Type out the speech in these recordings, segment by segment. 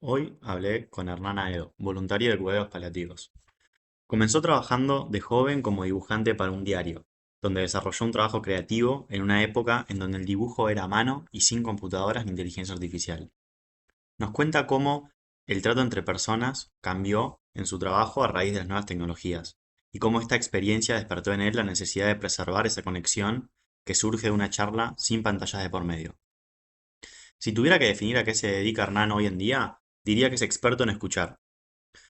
Hoy hablé con Hernán Aedo, voluntario de cuidados paliativos. Comenzó trabajando de joven como dibujante para un diario, donde desarrolló un trabajo creativo en una época en donde el dibujo era a mano y sin computadoras ni inteligencia artificial. Nos cuenta cómo el trato entre personas cambió en su trabajo a raíz de las nuevas tecnologías y cómo esta experiencia despertó en él la necesidad de preservar esa conexión que surge de una charla sin pantallas de por medio. Si tuviera que definir a qué se dedica Hernán hoy en día, diría que es experto en escuchar.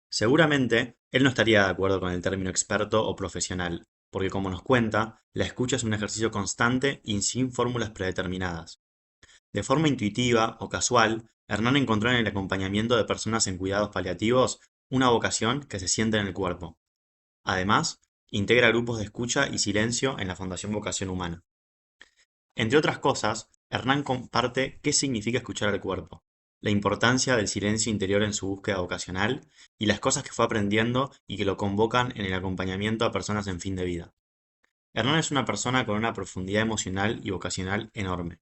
Seguramente, él no estaría de acuerdo con el término experto o profesional, porque como nos cuenta, la escucha es un ejercicio constante y sin fórmulas predeterminadas. De forma intuitiva o casual, Hernán encontró en el acompañamiento de personas en cuidados paliativos una vocación que se siente en el cuerpo. Además, integra grupos de escucha y silencio en la Fundación Vocación Humana. Entre otras cosas, Hernán comparte qué significa escuchar al cuerpo, la importancia del silencio interior en su búsqueda vocacional y las cosas que fue aprendiendo y que lo convocan en el acompañamiento a personas en fin de vida. Hernán es una persona con una profundidad emocional y vocacional enorme.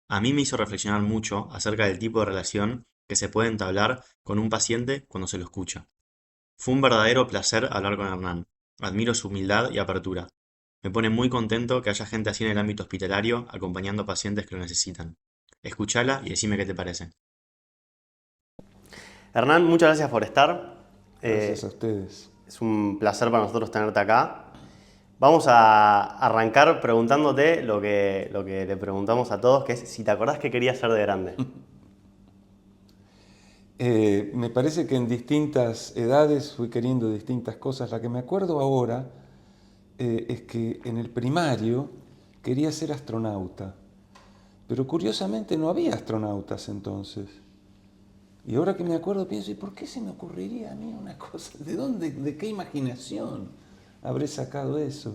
A mí me hizo reflexionar mucho acerca del tipo de relación que se puede entablar con un paciente cuando se lo escucha. Fue un verdadero placer hablar con Hernán. Admiro su humildad y apertura. Me pone muy contento que haya gente así en el ámbito hospitalario acompañando pacientes que lo necesitan. Escúchala y decime qué te parece. Hernán, muchas gracias por estar. Gracias a Eh, ustedes. es un placer para nosotros tenerte acá. Vamos a arrancar preguntándote lo que le preguntamos a todos, que es si te acordás qué querías ser de grande. Me parece que en distintas edades fui queriendo distintas cosas. La que me acuerdo ahora es que en el primario quería ser astronauta, pero curiosamente no había astronautas entonces. Y ahora que me acuerdo pienso, ¿y por qué se me ocurriría a mí una cosa? ¿De dónde, de qué imaginación habré sacado eso?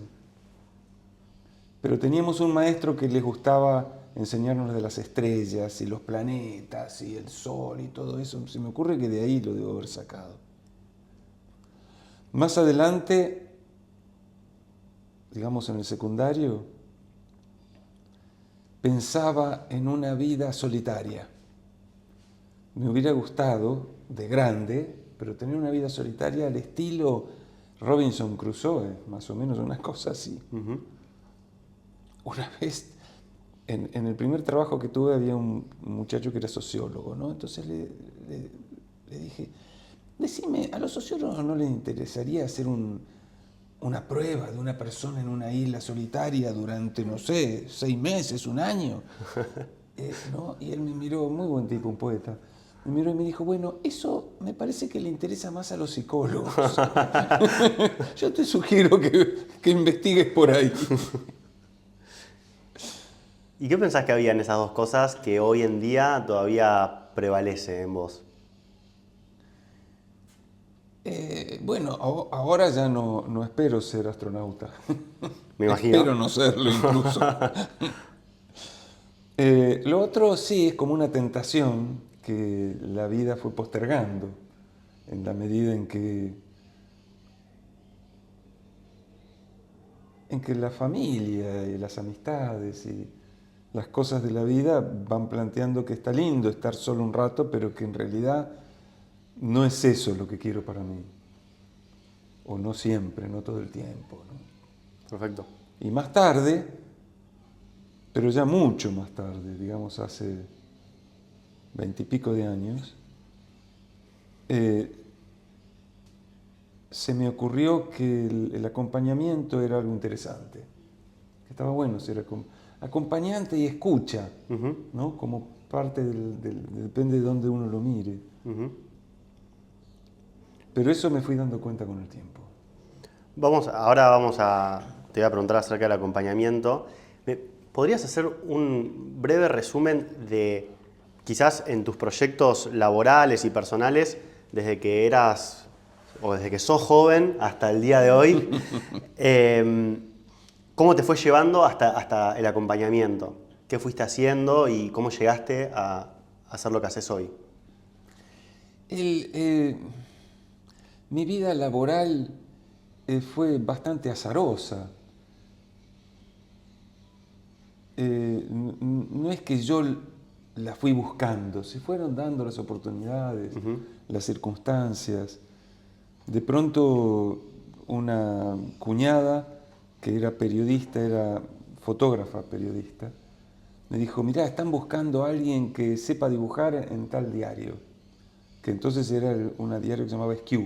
Pero teníamos un maestro que le gustaba enseñarnos de las estrellas y los planetas y el sol y todo eso. Se me ocurre que de ahí lo debo haber sacado. Más adelante, digamos en el secundario, pensaba en una vida solitaria. Me hubiera gustado, de grande, pero tener una vida solitaria al estilo Robinson Crusoe, más o menos una cosa así. Una vez, en el primer trabajo que tuve, había un muchacho que era sociólogo, ¿no? Entonces le dije, decime, ¿a los sociólogos no les interesaría hacer una prueba de una persona en una isla solitaria durante, no sé, 6 meses, un año? ¿No? Y él me miró, muy buen tipo, un poeta. Me miró y me dijo, bueno, eso me parece que le interesa más a los psicólogos. Yo te sugiero que investigues por ahí. ¿Y qué pensás que había en esas dos cosas que hoy en día todavía prevalece en vos? Bueno, ahora ya no espero ser astronauta. Me imagino. Espero no serlo incluso. Lo otro sí es como una tentación que la vida fue postergando en la medida en que la familia y las amistades y las cosas de la vida van planteando que está lindo estar solo un rato, pero que en realidad no es eso lo que quiero para mí. O no siempre, no todo el tiempo, ¿no? Perfecto. Y más tarde, pero ya mucho más tarde, digamos hace 20 y pico de años, eh, se me ocurrió que el acompañamiento era algo interesante, que estaba bueno ser acompañante y escucha, ¿no? Como parte depende de dónde uno lo mire. Pero eso me fui dando cuenta con el tiempo. Te voy a preguntar acerca del acompañamiento. ¿Podrías hacer un breve resumen de quizás en tus proyectos laborales y personales desde que eras o desde que sos joven hasta el día de hoy? em, ¿Cómo te fue llevando hasta el acompañamiento? ¿Qué fuiste haciendo y cómo llegaste a hacer lo que haces hoy? El, eh, Mi vida laboral fue bastante azarosa. No es que yo la fui buscando, se fueron dando las oportunidades, las circunstancias. De pronto una cuñada que era periodista, era fotógrafa periodista, me dijo, mirá, están buscando a alguien que sepa dibujar en tal diario, que entonces era un diario que se llamaba Esquí,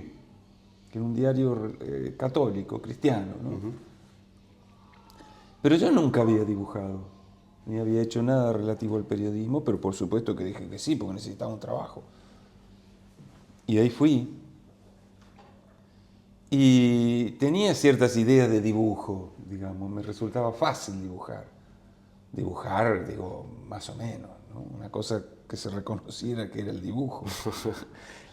que era un diario católico, cristiano, ¿no? Pero yo nunca había dibujado, ni había hecho nada relativo al periodismo, pero por supuesto que dije que sí, porque necesitaba un trabajo. Y ahí fui. Y tenía ciertas ideas de dibujo, digamos, me resultaba fácil dibujar. Dibujar, digo, más o menos, ¿no? Una cosa que se reconociera que era el dibujo.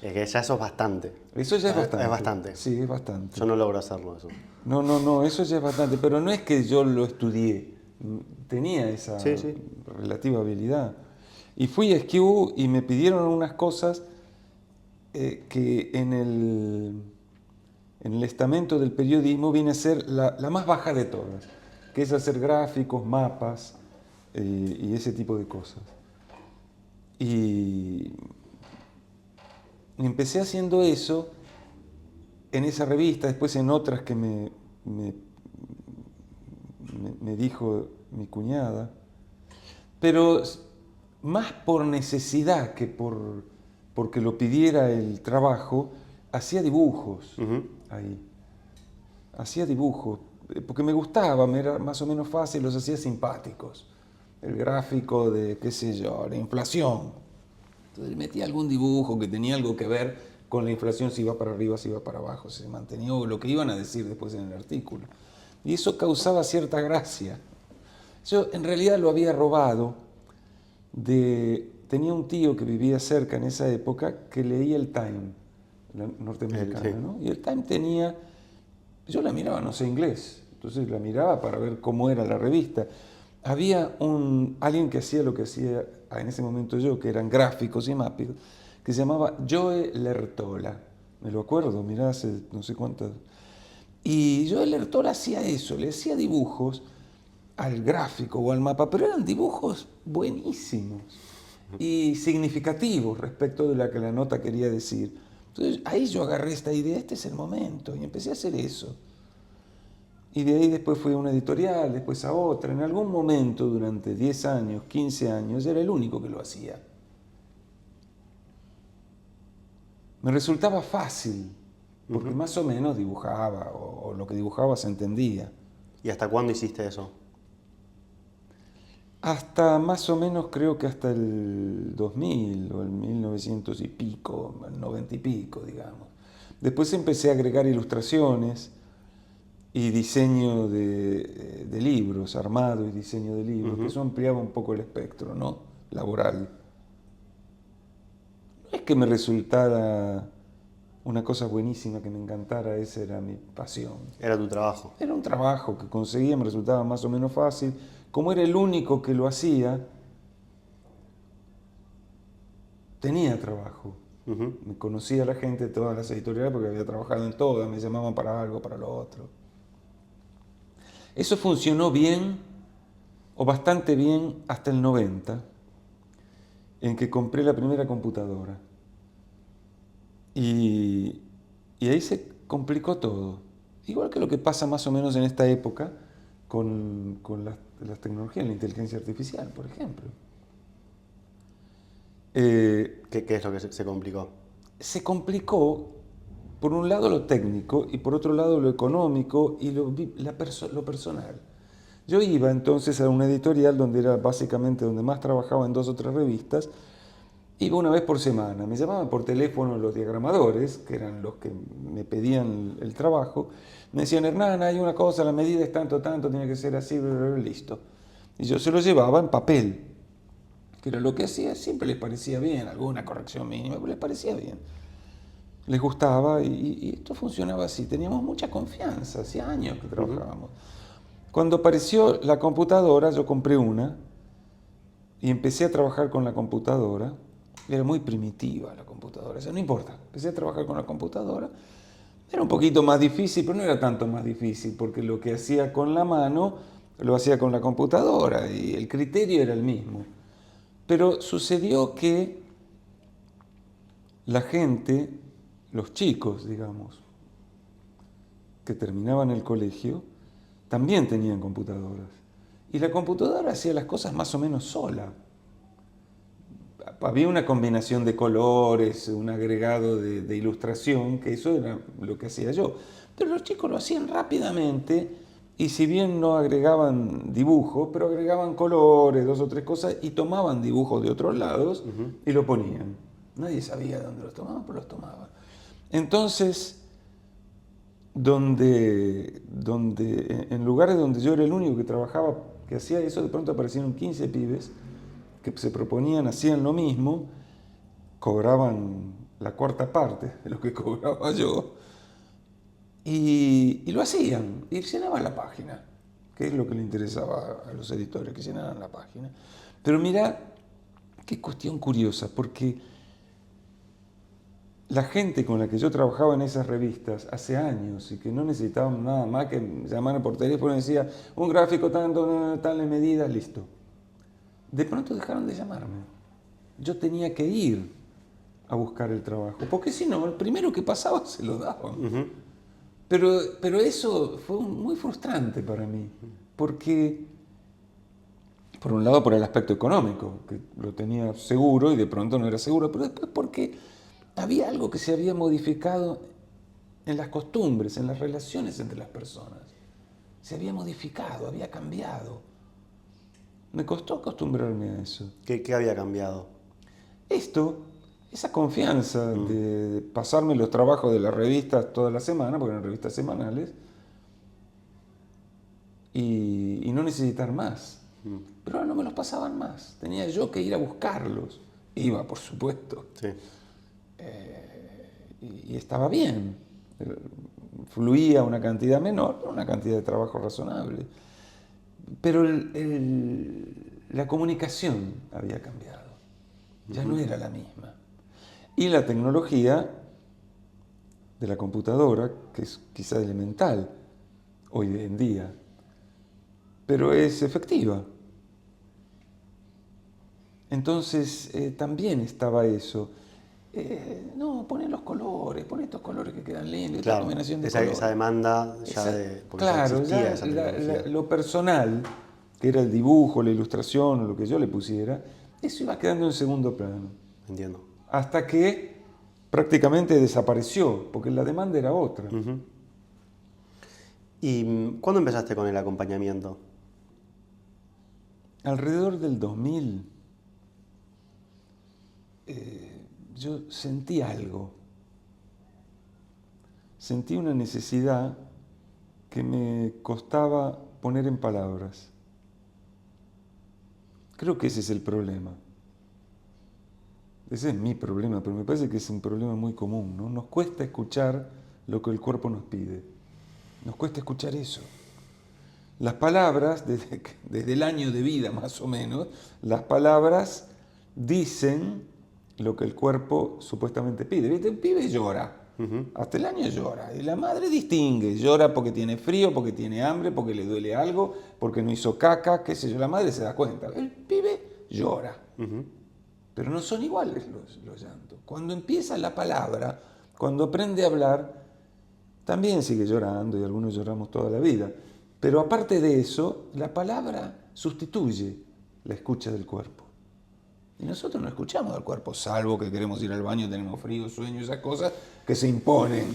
Es que ya eso es bastante. Eso ya es bastante. Es bastante. Sí, es bastante. Yo no logro hacerlo eso. No, eso ya es bastante, pero no es que yo lo estudié, tenía esa Sí, sí. relativa habilidad. Y fui a Esquí y me pidieron unas cosas que en el estamento del periodismo viene a ser la más baja de todas, que es hacer gráficos, mapas y ese tipo de cosas. Y empecé haciendo eso en esa revista, después en otras que me dijo mi cuñada, pero más por necesidad que porque lo pidiera el trabajo, hacía dibujos ahí. Hacía dibujos, porque me gustaba, me era más o menos fácil, los hacía simpáticos. El gráfico de, qué sé yo, la inflación. Entonces metía algún dibujo que tenía algo que ver con la inflación, si iba para arriba, si iba para abajo, si se mantenía, o lo que iban a decir después en el artículo. Y eso causaba cierta gracia. Yo en realidad lo había robado tenía un tío que vivía cerca en esa época que leía el Time, la norteamericana, Sí. ¿no? Y el Time tenía, yo la miraba, no sé inglés, entonces la miraba para ver cómo era la revista. Había alguien que hacía lo que hacía en ese momento yo, que eran gráficos y mapping, que se llamaba Joe Lertola. Me lo acuerdo, mirá, hace no sé cuántas. Y Joe Lertola hacía eso, le hacía dibujos al gráfico o al mapa, pero eran dibujos buenísimos y significativos respecto de lo que la nota quería decir. Entonces ahí yo agarré esta idea, este es el momento, y empecé a hacer eso. Y de ahí después fui a una editorial, después a otra. En algún momento, durante 10 años, 15 años, era el único que lo hacía. Me resultaba fácil, porque más o menos dibujaba, o lo que dibujaba se entendía. ¿Y hasta cuándo hiciste eso? Hasta más o menos creo que hasta el 2000 o el 1900 y pico, el 90 y pico, digamos. Después empecé a agregar ilustraciones y diseño de libros, armado y diseño de libros, que eso ampliaba un poco el espectro, ¿no? Laboral. No es que me resultara una cosa buenísima, que me encantara, esa era mi pasión. Era tu trabajo. Era un trabajo que conseguía, me resultaba más o menos fácil. Como era el único que lo hacía, tenía trabajo. Me conocía la gente de todas las editoriales porque había trabajado en todas, me llamaban para algo, para lo otro. Eso funcionó bien, o bastante bien, hasta el 90, en que compré la primera computadora. Y ahí se complicó todo. Igual que lo que pasa más o menos en esta época con las tecnologías, la inteligencia artificial, por ejemplo. ¿Qué es lo que se complicó? Se complicó, por un lado, lo técnico y por otro lado, lo económico y lo personal. Yo iba entonces a una editorial donde era básicamente donde más trabajaba en 2 o 3 revistas. Iba una vez por semana, me llamaban por teléfono los diagramadores, que eran los que me pedían el trabajo, me decían, Hernán, hay una cosa, la medida es tanto, tiene que ser así, listo. Y yo se lo llevaba en papel, que era lo que hacía, siempre les parecía bien, alguna corrección mínima, pero les parecía bien. Les gustaba y esto funcionaba así, teníamos mucha confianza, hacía años que trabajábamos. Cuando apareció la computadora, yo compré una y empecé a trabajar con la computadora. Era muy primitiva la computadora, eso no importa. Empecé a trabajar con la computadora. Era un poquito más difícil, pero no era tanto más difícil, porque lo que hacía con la mano lo hacía con la computadora y el criterio era el mismo. Pero sucedió que la gente, los chicos, digamos, que terminaban el colegio, también tenían computadoras. Y la computadora hacía las cosas más o menos sola. Había una combinación de colores, un agregado de ilustración, que eso era lo que hacía yo. Pero los chicos lo hacían rápidamente y si bien no agregaban dibujo, pero agregaban colores, dos o tres cosas y tomaban dibujos de otros lados y lo ponían. Nadie sabía de dónde los tomaban, pero los tomaban. Entonces, en lugares donde yo era el único que trabajaba, que hacía eso, de pronto aparecieron 15 pibes que se proponían, hacían lo mismo, cobraban la cuarta parte de lo que cobraba yo, y lo hacían, y llenaban la página, que es lo que le interesaba a los editores, que llenaran la página. Pero mira, qué cuestión curiosa, porque la gente con la que yo trabajaba en esas revistas hace años y que no necesitaban nada más que llamar por teléfono y decía un gráfico tanto, tales medidas, listo. De pronto dejaron de llamarme. Yo tenía que ir a buscar el trabajo, porque si no, el primero que pasaba se lo daban. Pero eso fue muy frustrante para mí, porque, por un lado, por el aspecto económico, que lo tenía seguro y de pronto no era seguro, pero después porque había algo que se había modificado en las costumbres, en las relaciones entre las personas. Se había modificado, había cambiado. Me costó acostumbrarme a eso. ¿Qué había cambiado? Esa confianza de pasarme los trabajos de las revistas toda la semana, porque eran revistas semanales, y no necesitar más. Pero ahora no me los pasaban más. Tenía yo que ir a buscarlos. Iba, por supuesto. Sí. Y estaba bien. Fluía una cantidad menor, pero una cantidad de trabajo razonable. Pero la comunicación había cambiado. Ya no era la misma. Y la tecnología de la computadora, que es quizá elemental hoy en día, pero es efectiva. Entonces también estaba eso. No, poné los colores, poné estos colores que quedan lindos, esta Claro, combinación de colores. esa demanda porque ya Claro, existía ya esa tecnología. lo personal, que era el dibujo, la ilustración o lo que yo le pusiera, eso iba quedando en segundo plano. Entiendo. Hasta que prácticamente desapareció, porque la demanda era otra. ¿Y cuándo empezaste con el acompañamiento? Alrededor del 2000, yo sentí algo. Sentí una necesidad que me costaba poner en palabras. Creo que ese es el problema. Ese es mi problema, pero me parece que es un problema muy común, ¿no? Nos cuesta escuchar lo que el cuerpo nos pide. Nos cuesta escuchar eso. Las palabras, desde el año de vida más o menos, las palabras dicen lo que el cuerpo supuestamente pide. ¿Viste? Un pibe llora. Hasta el año llora. Y la madre distingue. Llora porque tiene frío, porque tiene hambre, porque le duele algo, porque no hizo caca, qué sé yo. La madre se da cuenta. El pibe llora. Pero no son iguales los llantos. Cuando empieza la palabra, cuando aprende a hablar, también sigue llorando y algunos lloramos toda la vida. Pero aparte de eso, la palabra sustituye la escucha del cuerpo. Y nosotros no escuchamos al cuerpo, salvo que queremos ir al baño, tenemos frío, sueño, esas cosas que se imponen,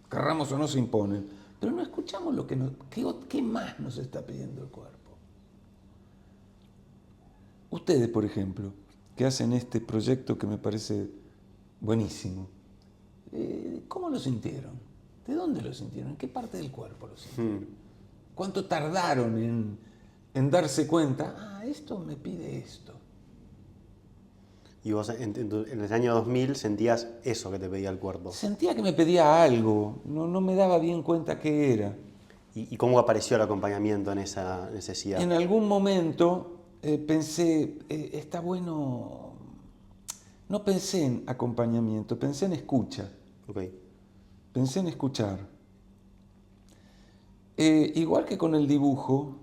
querramos o no se imponen. Pero no escuchamos lo que qué más nos está pidiendo el cuerpo. Ustedes, por ejemplo, que hacen este proyecto que me parece buenísimo, ¿cómo lo sintieron? ¿De dónde lo sintieron? ¿En qué parte del cuerpo lo sintieron? ¿Cuánto tardaron en darse cuenta? Esto me pide esto. Y vos en el año 2000 sentías eso que te pedía el cuerpo. Sentía que me pedía algo, no me daba bien cuenta qué era. ¿Y cómo apareció el acompañamiento en esa necesidad? En algún momento pensé, está bueno, no pensé en acompañamiento, pensé en escucha. Okay. Pensé en escuchar. Igual que con el dibujo,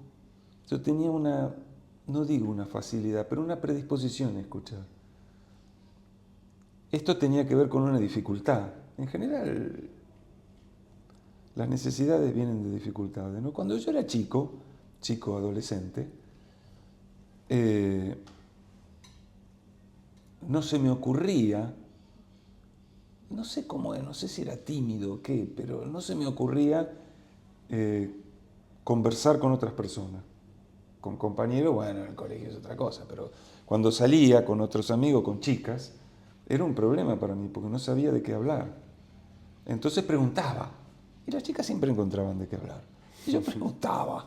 yo tenía una no digo una facilidad, pero una predisposición a escuchar. Esto tenía que ver con una dificultad. En general, las necesidades vienen de dificultades, ¿no? Cuando yo era chico, adolescente, no se me ocurría, no sé cómo es, no sé si era tímido o qué, pero no se me ocurría conversar con otras personas. Con compañeros, bueno, en el colegio es otra cosa, pero cuando salía con otros amigos, con chicas, era un problema para mí, porque no sabía de qué hablar. Entonces preguntaba, y las chicas siempre encontraban de qué hablar. Y yo preguntaba,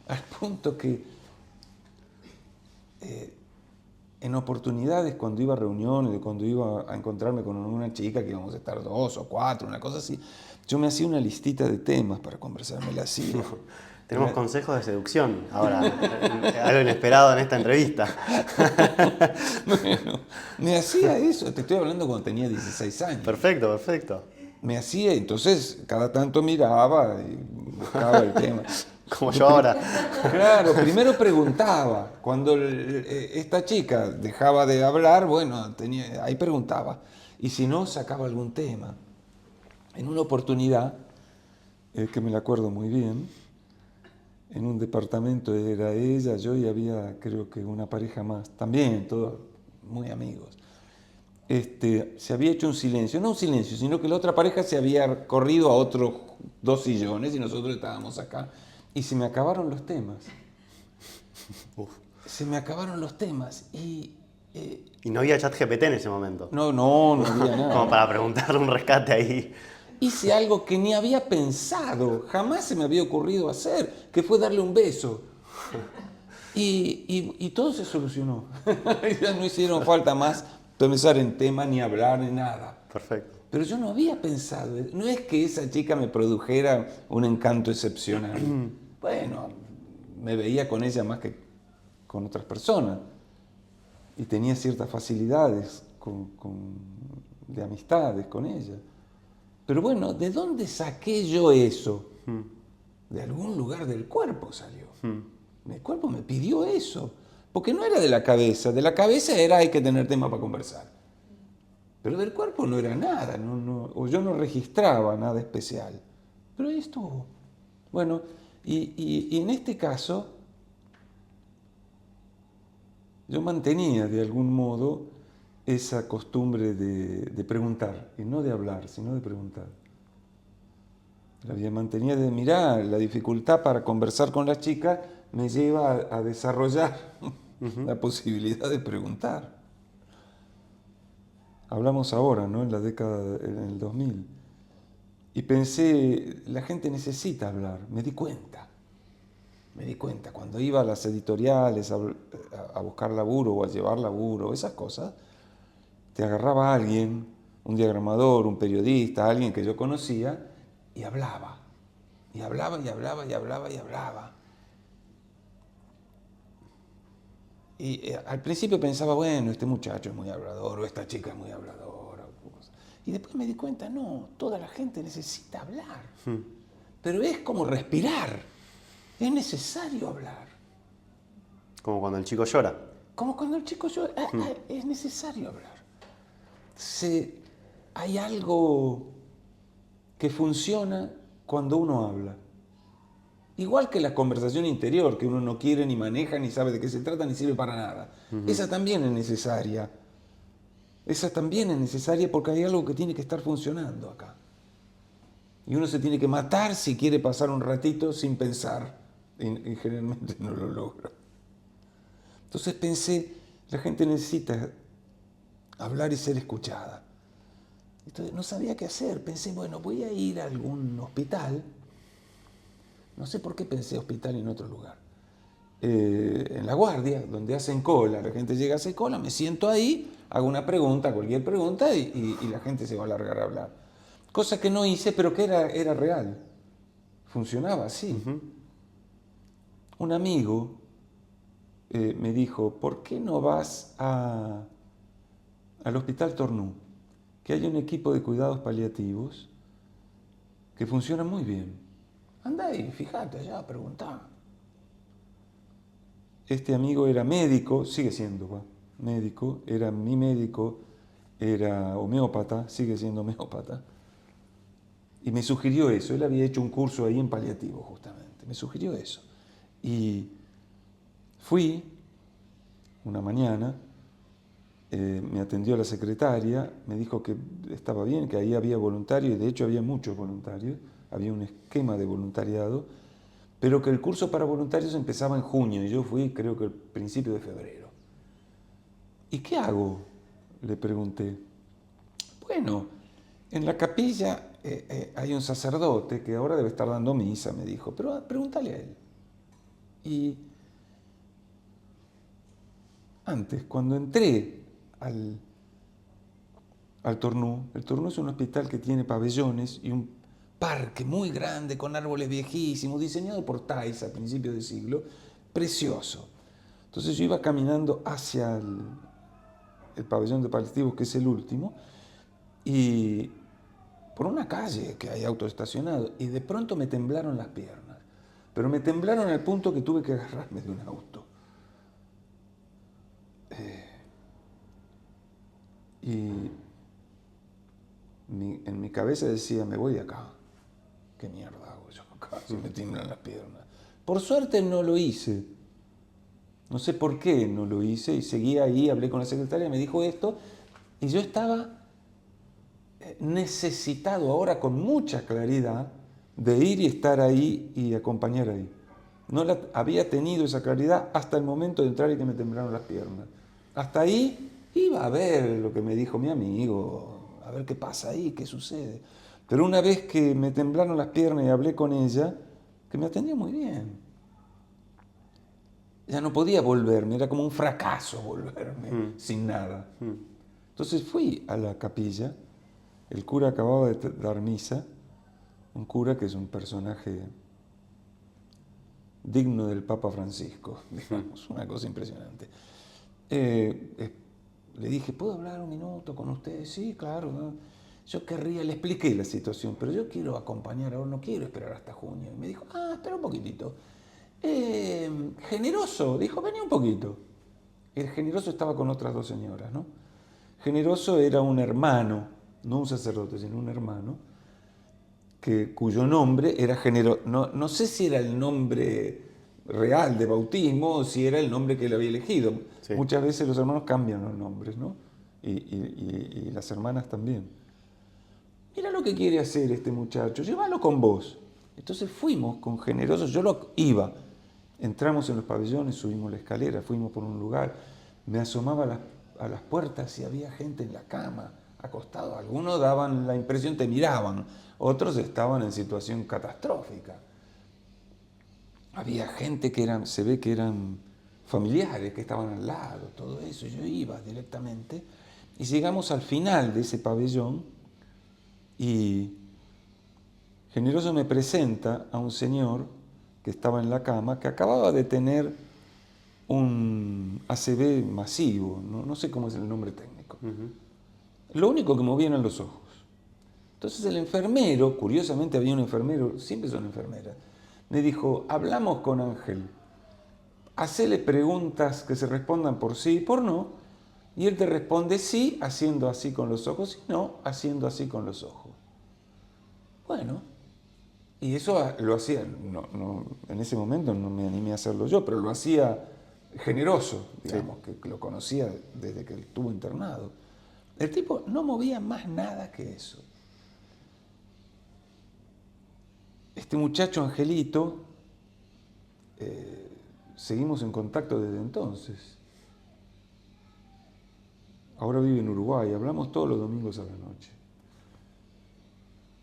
al punto que en oportunidades, cuando iba a reuniones, cuando iba a encontrarme con una chica, que íbamos a estar 2 o 4, una cosa así, yo me hacía una listita de temas para conversar, me la hacía. Tenemos consejos de seducción ahora, algo inesperado en esta entrevista. Bueno, me hacía eso, te estoy hablando cuando tenía 16 años. Perfecto, perfecto. Me hacía, entonces cada tanto miraba y buscaba el tema. Como yo ahora. Claro, primero preguntaba. Cuando esta chica dejaba de hablar, bueno, ahí preguntaba. Y si no, sacaba algún tema. En una oportunidad, que me la acuerdo muy bien, en un departamento era ella, yo y había creo que una pareja más, también todos muy amigos. Se había hecho un silencio, no un silencio, sino que la otra pareja se había corrido a otros 2 sillones y nosotros estábamos acá. Y se me acabaron los temas. Uf. Se me acabaron los temas Y no había chat GPT en ese momento. no había nada. Como para preguntarle un rescate ahí. Hice algo que ni había pensado, jamás se me había ocurrido hacer, que fue darle un beso. Y todo se solucionó. Ya no hicieron falta más pensar en tema, ni hablar, ni nada. Perfecto. Pero yo no había pensado, no es que esa chica me produjera un encanto excepcional. Bueno, me veía con ella más que con otras personas. Y tenía ciertas facilidades de amistades con ella. Pero bueno, ¿de dónde saqué yo eso? De algún lugar del cuerpo salió. El cuerpo me pidió eso. Porque no era de la cabeza era hay que tener tema para conversar. Pero del cuerpo no era nada, o yo no registraba nada especial. Pero ahí estuvo. Bueno, y en este caso, yo mantenía de algún modo esa costumbre de preguntar, y no de hablar, sino de preguntar. La mantenía de mirar, la dificultad para conversar con las chicas me lleva a desarrollar la posibilidad de preguntar. Hablamos ahora, ¿no? En el 2000. Y pensé, la gente necesita hablar. Me di cuenta. Cuando iba a las editoriales a buscar laburo o a llevar laburo, esas cosas, te agarraba alguien, un diagramador, un periodista, alguien que yo conocía, y hablaba. Y hablaba, y hablaba, y hablaba, y hablaba. Y al principio pensaba, bueno, este muchacho es muy hablador, o esta chica es muy habladora. Y después me di cuenta, no, toda la gente necesita hablar. Pero es como respirar. Es necesario hablar. Como cuando el chico llora. Como cuando el chico llora. Es necesario hablar. Hay algo que funciona cuando uno habla. Igual que la conversación interior, que uno no quiere, ni maneja, ni sabe de qué se trata, ni sirve para nada. Esa también es necesaria. Esa también es necesaria porque hay algo que tiene que estar funcionando acá. Y uno se tiene que matar si quiere pasar un ratito sin pensar. Y generalmente no lo logra. Entonces pensé, la gente necesita hablar y ser escuchada. Entonces no sabía qué hacer. Pensé, bueno, voy a ir a algún hospital. No sé por qué pensé hospital en otro lugar. En La Guardia, donde hacen cola, la gente llega a hacer cola, me siento ahí, hago una pregunta, cualquier pregunta, y la gente se va a largar a hablar. Cosa que no hice, pero que era real. Funcionaba así. Un amigo me dijo, ¿por qué no vas al Hospital Tornú? Que hay un equipo de cuidados paliativos que funciona muy bien. Anda ahí, fíjate allá, preguntá. Este amigo era médico, sigue siendo médico, era mi médico, era homeópata, sigue siendo homeópata. Y me sugirió eso, él había hecho un curso ahí en paliativo justamente, me sugirió eso. Y fui una mañana, me atendió la secretaria, me dijo que estaba bien, que ahí había voluntarios, y de hecho había muchos voluntarios, había un esquema de voluntariado, pero que el curso para voluntarios empezaba en junio, y yo fui creo que el principio de febrero. ¿Y qué hago?, le pregunté. Bueno, en la capilla hay un sacerdote que ahora debe estar dando misa, me dijo, pero pregúntale a él. Y antes, cuando entré al Tornú, el Tornú es un hospital que tiene pabellones y un parque muy grande con árboles viejísimos, diseñado por Thais a principios de siglo, precioso. Entonces yo iba caminando hacia el pabellón de paliativos, que es el último, y por una calle que hay autos estacionados, y de pronto me temblaron las piernas, pero me temblaron al punto que tuve que agarrarme de un auto. Y en mi cabeza decía, me voy de acá. ¿Qué mierda hago yo acá si me tiemblan las piernas? Por suerte no lo hice. No sé por qué no lo hice y seguí ahí, hablé con la secretaria, me dijo esto y yo estaba necesitado ahora con mucha claridad de ir y estar ahí y acompañar ahí. No había tenido esa claridad hasta el momento de entrar y que me temblaron las piernas. Hasta ahí iba a ver lo que me dijo mi amigo, a ver qué pasa ahí, qué sucede. Pero una vez que me temblaron las piernas y hablé con ella, que me atendió muy bien. Ya no podía volverme, era como un fracaso volverme sin nada. Entonces fui a la capilla, el cura acababa de dar misa, un cura que es un personaje digno del Papa Francisco, digamos, una cosa impresionante. Le dije, ¿puedo hablar un minuto con ustedes? Sí, claro, ¿no? Yo querría, le expliqué la situación, pero yo quiero acompañar ahora, no quiero esperar hasta junio. Y me dijo, espera un poquitito. Generoso, dijo, vení un poquito. El Generoso estaba con otras dos señoras, ¿no? Generoso era un hermano, no un sacerdote, sino un hermano, cuyo nombre era Generoso. No sé si era el nombre real de bautismo o si era el nombre que él había elegido. Sí. Muchas veces los hermanos cambian los nombres, ¿no? Y las hermanas también. Mira lo que quiere hacer este muchacho, llévalo con vos. Entonces fuimos con Generoso, yo lo iba. Entramos en los pabellones, subimos la escalera, fuimos por un lugar. Me asomaba a las puertas y había gente en la cama, acostados. Algunos daban la impresión, te miraban, otros estaban en situación catastrófica. Había gente que se ve que eran familiares, que estaban al lado, todo eso. Yo iba directamente y llegamos al final de ese pabellón y Generoso me presenta a un señor que estaba en la cama, que acababa de tener un ACV masivo, no sé cómo es el nombre técnico. Lo único que movía eran los ojos. Entonces el enfermero, curiosamente había un enfermero, siempre son enfermeras, me dijo, hablamos con Ángel, hacele preguntas que se respondan por sí y por no, y él te responde sí, haciendo así con los ojos, y no, haciendo así con los ojos. Bueno, y eso lo hacía, en ese momento no me animé a hacerlo yo, pero lo hacía Generoso, digamos, sí, que lo conocía desde que estuvo internado. El tipo no movía más nada que eso. Este muchacho Angelito, seguimos en contacto desde entonces. Ahora vive en Uruguay, hablamos todos los domingos a la noche.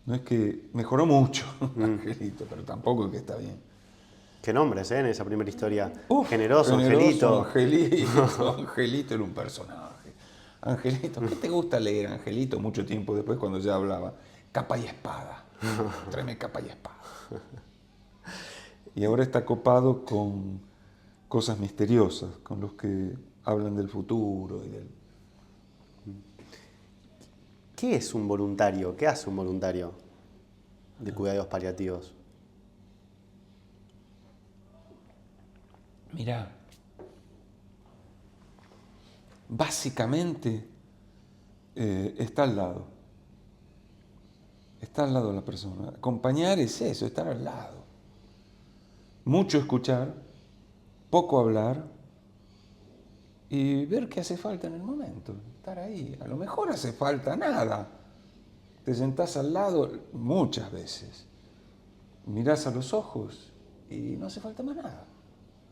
No es que mejoró mucho, Angelito, pero tampoco es que está bien. Qué nombres, en esa primera historia. Generoso, Angelito era un personaje. Angelito, ¿qué te gusta leer, Angelito? Mucho tiempo después, cuando ya hablaba. Capa y espada. Tráeme capa y espada. Y ahora está copado con cosas misteriosas, con los que hablan del futuro y del... ¿Qué es un voluntario? ¿Qué hace un voluntario de cuidados paliativos? Mirá, básicamente está al lado. Está al lado de la persona. Acompañar es eso, estar al lado. Mucho escuchar, poco hablar y ver qué hace falta en el momento. Estar ahí. A lo mejor hace falta nada. Te sentás al lado muchas veces. Mirás a los ojos y no hace falta más nada.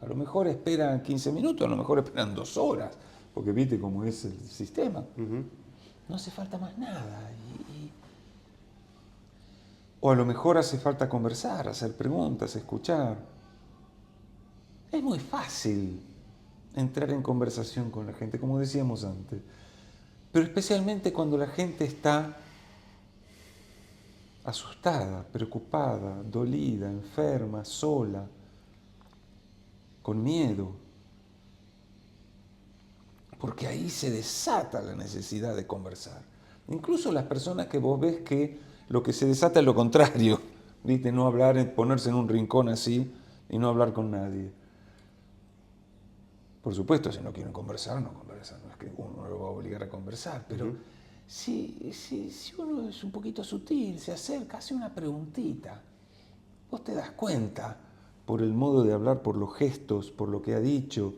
A lo mejor esperan 15 minutos, a lo mejor esperan 2 horas, porque viste cómo es el sistema. No hace falta más nada. O a lo mejor hace falta conversar, hacer preguntas, escuchar. Es muy fácil entrar en conversación con la gente, como decíamos antes. Pero especialmente cuando la gente está asustada, preocupada, dolida, enferma, sola, con miedo. Porque ahí se desata la necesidad de conversar. Incluso las personas que vos ves que lo que se desata es lo contrario, ¿viste? No hablar, ponerse en un rincón así y no hablar con nadie. Por supuesto, si no quieren conversar, no conversan. No es que uno lo va a obligar a conversar, pero si uno es un poquito sutil, se acerca, hace una preguntita, vos te das cuenta por el modo de hablar, por los gestos, por lo que ha dicho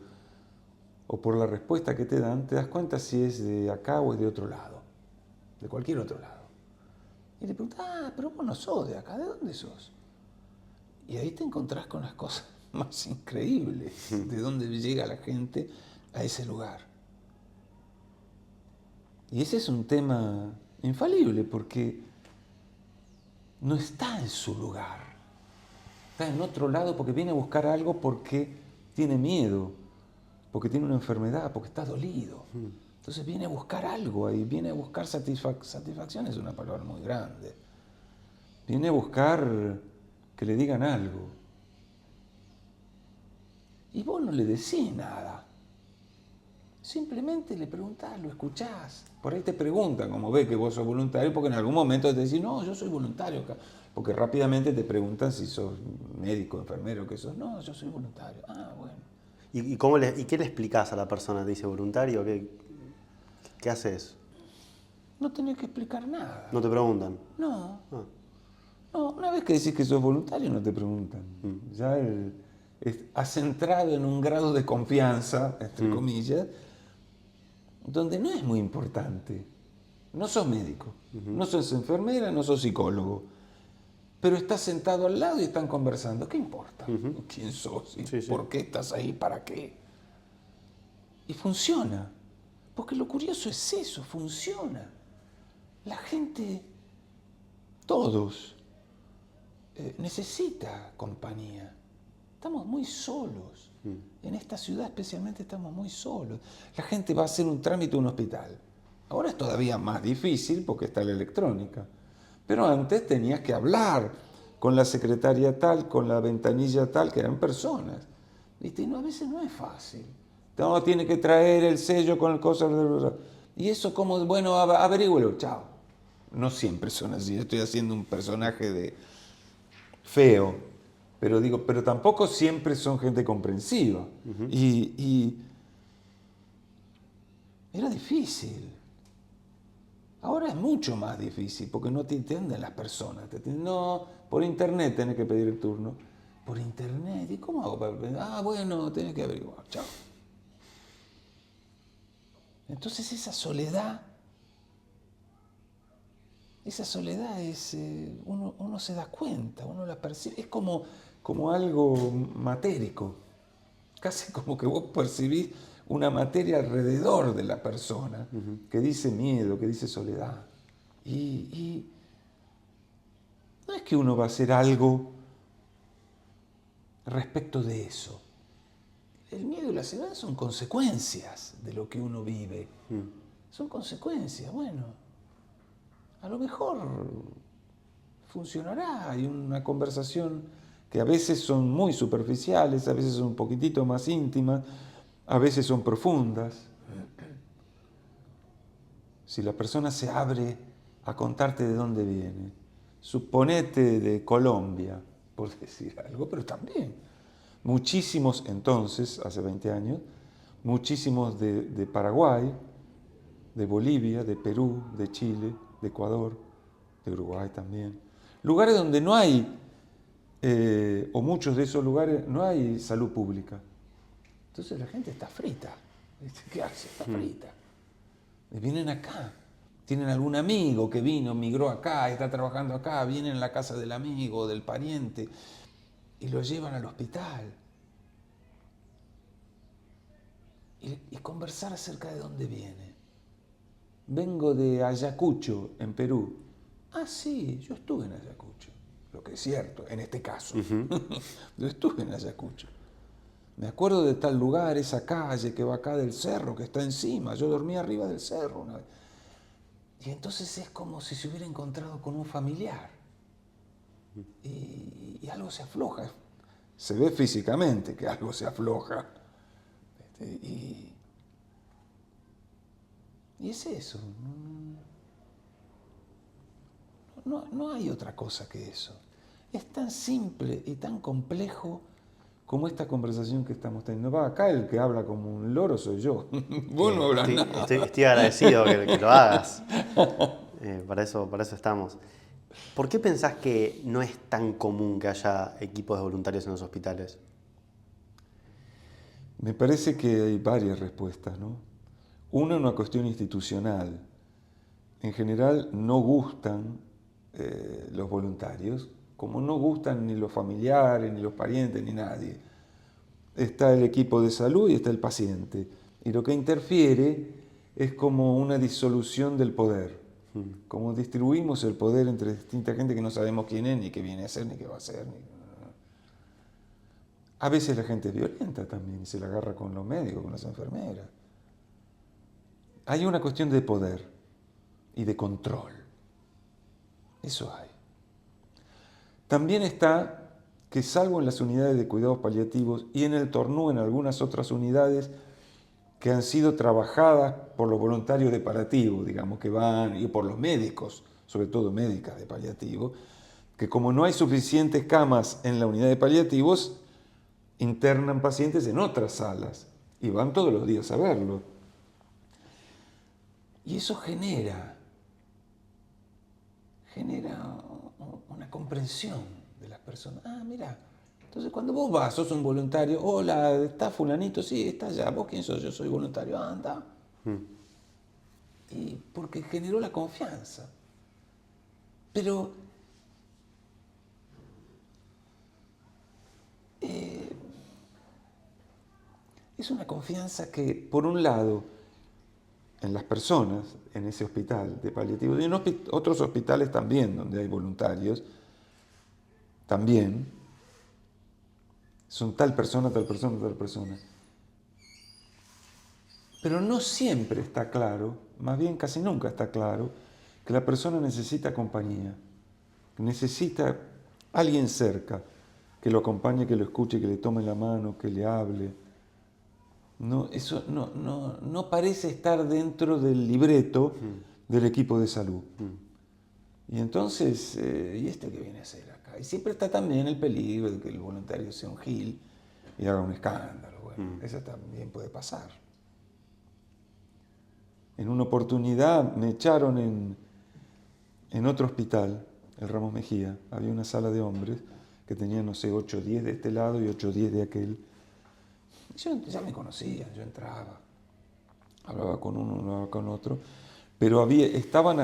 o por la respuesta que te dan, te das cuenta si es de acá o es de otro lado, de cualquier otro lado. Y te preguntas, pero vos no sos de acá, ¿de dónde sos? Y ahí te encontrás con las cosas más increíbles, de dónde llega la gente a ese lugar. Y ese es un tema infalible porque no está en su lugar. Está en otro lado porque viene a buscar algo porque tiene miedo, porque tiene una enfermedad, porque está dolido. Entonces viene a buscar algo ahí, viene a buscar satisfacción, es una palabra muy grande. Viene a buscar que le digan algo. Y vos no le decís nada. Simplemente le preguntás, lo escuchás. Por ahí te preguntan, como ves que vos sos voluntario, porque en algún momento te decís, no, yo soy voluntario. Porque rápidamente te preguntan si sos médico, enfermero, qué sos. No, yo soy voluntario. Ah, bueno. ¿Y qué le explicás a la persona? ¿Te dice voluntario? ¿Qué haces? No tenés que explicar nada. ¿No te preguntan? No. Ah. No, una vez que decís que sos voluntario no te preguntan. Ya has entrado en un grado de confianza, entre comillas, donde no es muy importante. No sos médico, no sos enfermera, no sos psicólogo, pero estás sentado al lado y están conversando. ¿Qué importa? ¿Quién sos? Sí, sí. ¿Por qué estás ahí? ¿Para qué? Y funciona. Porque lo curioso es eso, funciona. La gente, todos, necesita compañía. Estamos muy solos. En esta ciudad especialmente estamos muy solos. La gente va a hacer un trámite a un hospital. Ahora es todavía más difícil porque está la electrónica. Pero antes tenías que hablar con la secretaria tal, con la ventanilla tal, que eran personas. ¿Viste? Y no, a veces no es fácil. No, tiene que traer el sello con el cosa. Y eso como, bueno, averígüelo, chao. No siempre son así. Estoy haciendo un personaje de feo. Pero tampoco siempre son gente comprensiva. Y era difícil. Ahora es mucho más difícil porque no te entienden las personas. No, por internet tenés que pedir el turno. Por internet. ¿Y cómo hago para pedir? Ah, bueno, tenés que averiguar. Chao. Entonces esa soledad es, uno se da cuenta, uno la percibe. Es como algo matérico. Casi como que vos percibís una materia alrededor de la persona que dice miedo, que dice soledad. Y no es que uno va a hacer algo respecto de eso. El miedo y la soledad son consecuencias de lo que uno vive. Son consecuencias, bueno. A lo mejor funcionará. Hay una conversación que a veces son muy superficiales, a veces son un poquitito más íntimas, a veces son profundas. Si la persona se abre a contarte de dónde viene, suponete de Colombia, por decir algo, pero también muchísimos entonces, hace 20 años, muchísimos de Paraguay, de Bolivia, de Perú, de Chile, de Ecuador, de Uruguay también. Lugares donde no hay, o muchos de esos lugares, no hay salud pública. Entonces la gente está frita. ¿Qué hace? Está frita. Y vienen acá. Tienen algún amigo que vino, migró acá, está trabajando acá, vienen a la casa del amigo, del pariente, y lo llevan al hospital. Y conversar acerca de dónde viene. Vengo de Ayacucho, en Perú. Ah, sí, yo estuve en Ayacucho. Lo que es cierto, en este caso. Yo estuve en Ayacucho. Me acuerdo de tal lugar, esa calle que va acá del cerro, que está encima. Yo dormí arriba del cerro una vez. Y entonces es como si se hubiera encontrado con un familiar. Y algo se afloja. Se ve físicamente que algo se afloja. Y es eso. No hay otra cosa que eso. Es tan simple y tan complejo como esta conversación que estamos teniendo. Va, acá el que habla como un loro soy yo. Vos no hablas nada. Estoy agradecido que lo hagas. Para eso estamos. ¿Por qué pensás que no es tan común que haya equipos de voluntarios en los hospitales? Me parece que hay varias respuestas, ¿no? Una cuestión institucional. En general no gustan los voluntarios, como no gustan ni los familiares, ni los parientes, ni nadie. Está el equipo de salud y está el paciente. Y lo que interfiere es como una disolución del poder. Como distribuimos el poder entre distinta gente que no sabemos quién es, ni qué viene a hacer, ni qué va a hacer. A veces la gente es violenta también y se la agarra con los médicos, con las enfermeras. Hay una cuestión de poder y de control. Eso hay. También está que salvo en las unidades de cuidados paliativos y en el Tornú, en algunas otras unidades que han sido trabajadas por los voluntarios de paliativo, digamos, que van, y por los médicos, sobre todo médicas de paliativo, que como no hay suficientes camas en la unidad de paliativos, internan pacientes en otras salas y van todos los días a verlo. Y eso genera una comprensión de las personas. Ah, mira, entonces cuando vos vas, sos un voluntario, hola, ¿está fulanito? Sí, está allá. ¿Vos quién sos? Yo soy voluntario. Anda. Y porque generó la confianza. Pero es una confianza que, por un lado, en las personas, en ese hospital de paliativo, y en otros hospitales también, donde hay voluntarios, también, son tal persona, tal persona, tal persona. Pero no siempre está claro, más bien casi nunca está claro, que la persona necesita compañía, que necesita alguien cerca, que lo acompañe, que lo escuche, que le tome la mano, que le hable. No, eso no parece estar dentro del libreto del equipo de salud. Y entonces, ¿y este qué viene a hacer acá? Y siempre está también el peligro de que el voluntario sea un gil y haga un escándalo. Bueno, eso también puede pasar. En una oportunidad me echaron en otro hospital, el Ramos Mejía. Había una sala de hombres que tenía, no sé, 8 o 10 de este lado y 8 o 10 de aquel. Yo ya me conocían, yo entraba, hablaba con uno, hablaba con otro, pero estaban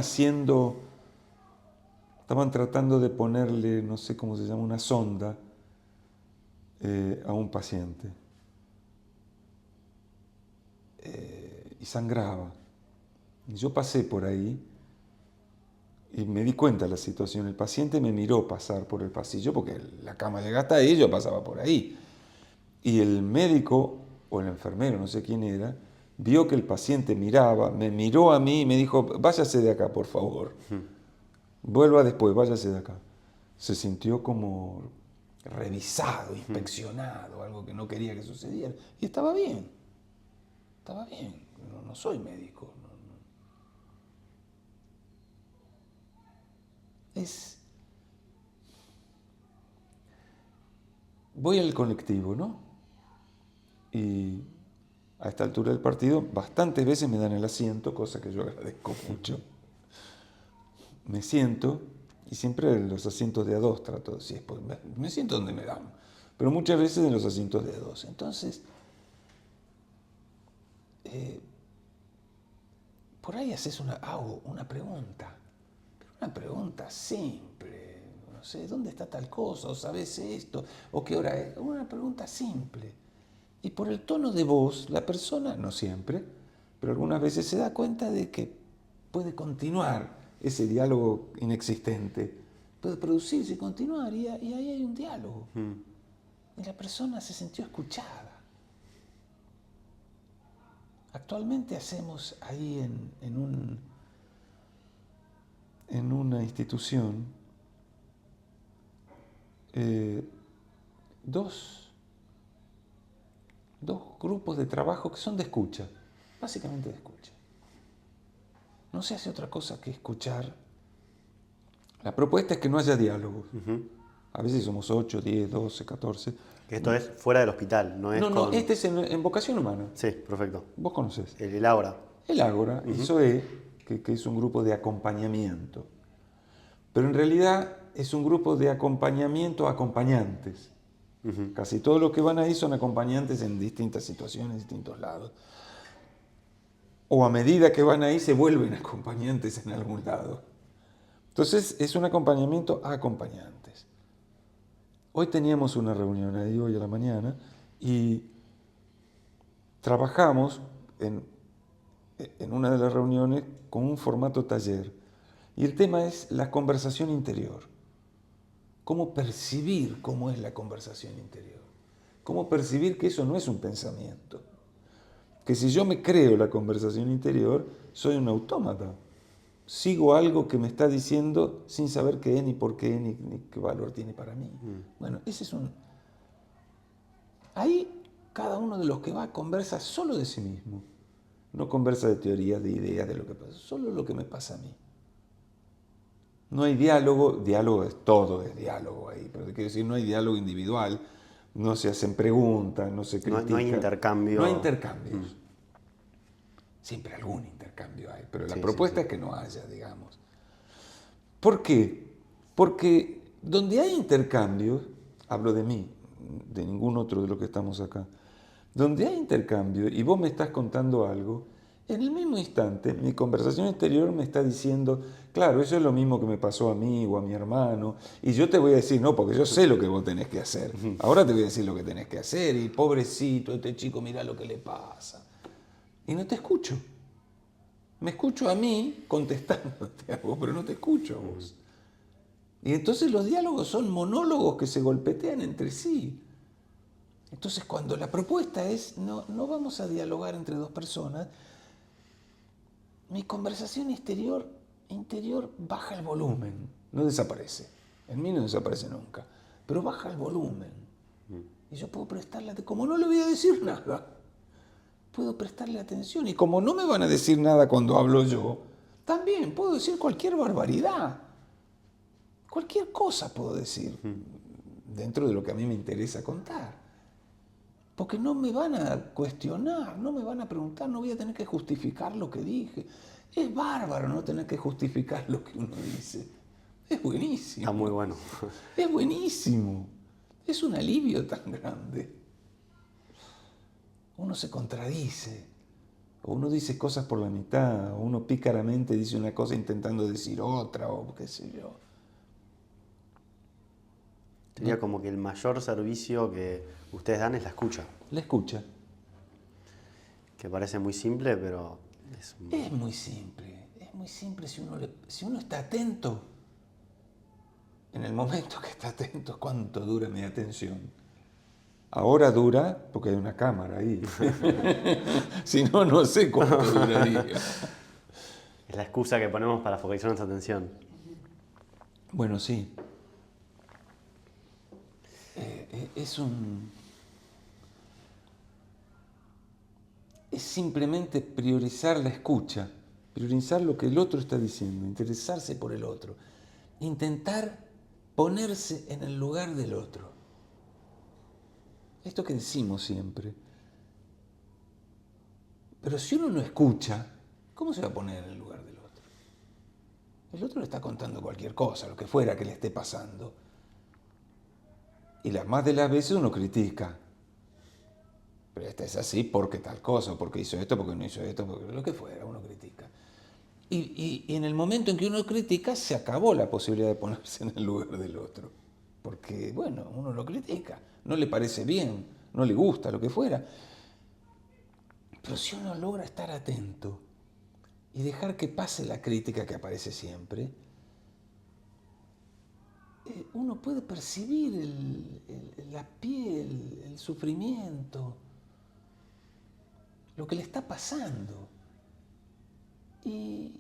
tratando de ponerle, no sé cómo se llama, una sonda a un paciente. Y sangraba. Y yo pasé por ahí y me di cuenta de la situación. El paciente me miró pasar por el pasillo porque la cama llega hasta ahí y yo pasaba por ahí. Y el médico o el enfermero, no sé quién era, vio que el paciente miraba, me miró a mí y me dijo, váyase de acá, por favor. Vuelva después, váyase de acá. Se sintió como revisado, inspeccionado, algo que no quería que sucediera. Y estaba bien. No soy médico. Voy al colectivo, ¿no? Y a esta altura del partido, bastantes veces me dan el asiento, cosa que yo agradezco mucho. Me siento, y siempre en los asientos de a dos trato, si es, pues, me siento donde me dan, pero muchas veces en los asientos de a dos. Entonces, por ahí hago una pregunta, pero una pregunta simple, no sé, ¿dónde está tal cosa? ¿O sabes esto? ¿O qué hora es? Una pregunta simple. Y por el tono de voz, la persona, no siempre, pero algunas veces se da cuenta de que puede continuar ese diálogo inexistente. Puede producirse y continuar, y ahí hay un diálogo. Y la persona se sintió escuchada. Actualmente hacemos ahí en una institución dos grupos de trabajo que son de escucha, básicamente de escucha. No se hace otra cosa que escuchar. La propuesta es que no haya diálogos. A veces somos 8, 10, 12, 14. Que esto es fuera del hospital, no es No, este es en vocación humana. Sí, perfecto. Vos conocés. El Ágora. El Ágora, ISOE, que es un grupo de acompañamiento. Pero en realidad es un grupo de acompañamiento a acompañantes. Casi todos los que van ahí son acompañantes en distintas situaciones, en distintos lados. O a medida que van ahí se vuelven acompañantes en algún lado. Entonces es un acompañamiento a acompañantes. Hoy teníamos una reunión ahí, hoy a la mañana, y trabajamos en una de las reuniones con un formato taller. Y el tema es la conversación interior. Cómo percibir cómo es la conversación interior. Cómo percibir que eso no es un pensamiento. Que si yo me creo la conversación interior, soy un autómata. Sigo algo que me está diciendo sin saber qué es, ni por qué, ni qué valor tiene para mí. Bueno, ese es un... Ahí cada uno de los que va conversa solo de sí mismo. No conversa de teorías, de ideas, de lo que pasa. Solo lo que me pasa a mí. No hay diálogo, diálogo es todo, es diálogo ahí, pero te quiero decir, no hay diálogo individual, no se hacen preguntas, no se critican. No hay intercambio. No hay intercambios. Siempre algún intercambio hay, pero la propuesta es que no haya, digamos. ¿Por qué? Porque donde hay intercambios, hablo de mí, de ningún otro de los que estamos acá, donde hay intercambio y vos me estás contando algo, en el mismo instante mi conversación interior me está diciendo, claro, eso es lo mismo que me pasó a mí o a mi hermano, y yo te voy a decir, no, porque yo sé lo que vos tenés que hacer, ahora te voy a decir lo que tenés que hacer, y pobrecito, este chico, mira lo que le pasa. Y no te escucho. Me escucho a mí contestándote a vos, pero no te escucho a vos. Y entonces los diálogos son monólogos que se golpetean entre sí. Entonces cuando la propuesta es, no vamos a dialogar entre dos personas, mi conversación interior baja el volumen, no desaparece. En mí no desaparece nunca, pero baja el volumen. Y yo puedo prestarle atención, como no le voy a decir nada, puedo prestarle atención. Y como no me van a decir nada cuando hablo yo, también puedo decir cualquier barbaridad. Cualquier cosa puedo decir, dentro de lo que a mí me interesa contar. Porque no me van a cuestionar, no me van a preguntar, no voy a tener que justificar lo que dije. Es bárbaro no tener que justificar lo que uno dice. Es buenísimo. Está muy bueno. Es buenísimo. Es un alivio tan grande. Uno se contradice, o uno dice cosas por la mitad, o uno pícaramente dice una cosa intentando decir otra, o qué sé yo. Sería como que el mayor servicio que ustedes dan es la escucha. La escucha. Que parece muy simple, pero Es muy simple. Es muy simple si uno está atento. En el momento que está atento, ¿cuánto dura mi atención? Ahora dura porque hay una cámara ahí. Si no, no sé cuánto duraría. es la excusa que ponemos para focalizar nuestra atención. Bueno, sí. Es simplemente priorizar la escucha, priorizar lo que el otro está diciendo, interesarse por el otro, intentar ponerse en el lugar del otro. Esto que decimos siempre, Pero si uno no escucha, ¿cómo se va a poner en el lugar del otro? El otro le está contando cualquier cosa, lo que fuera que le esté pasando. Y las más de las veces uno critica. Pero esta es así porque tal cosa, porque hizo esto, porque no hizo esto, porque lo que fuera, uno critica. Y en el momento en que uno critica, se acabó la posibilidad de ponerse en el lugar del otro. Porque, bueno, uno lo critica, no le parece bien, no le gusta, lo que fuera. Pero si uno logra estar atento y dejar que pase la crítica que aparece siempre, uno puede percibir la piel, el sufrimiento, lo que le está pasando. Y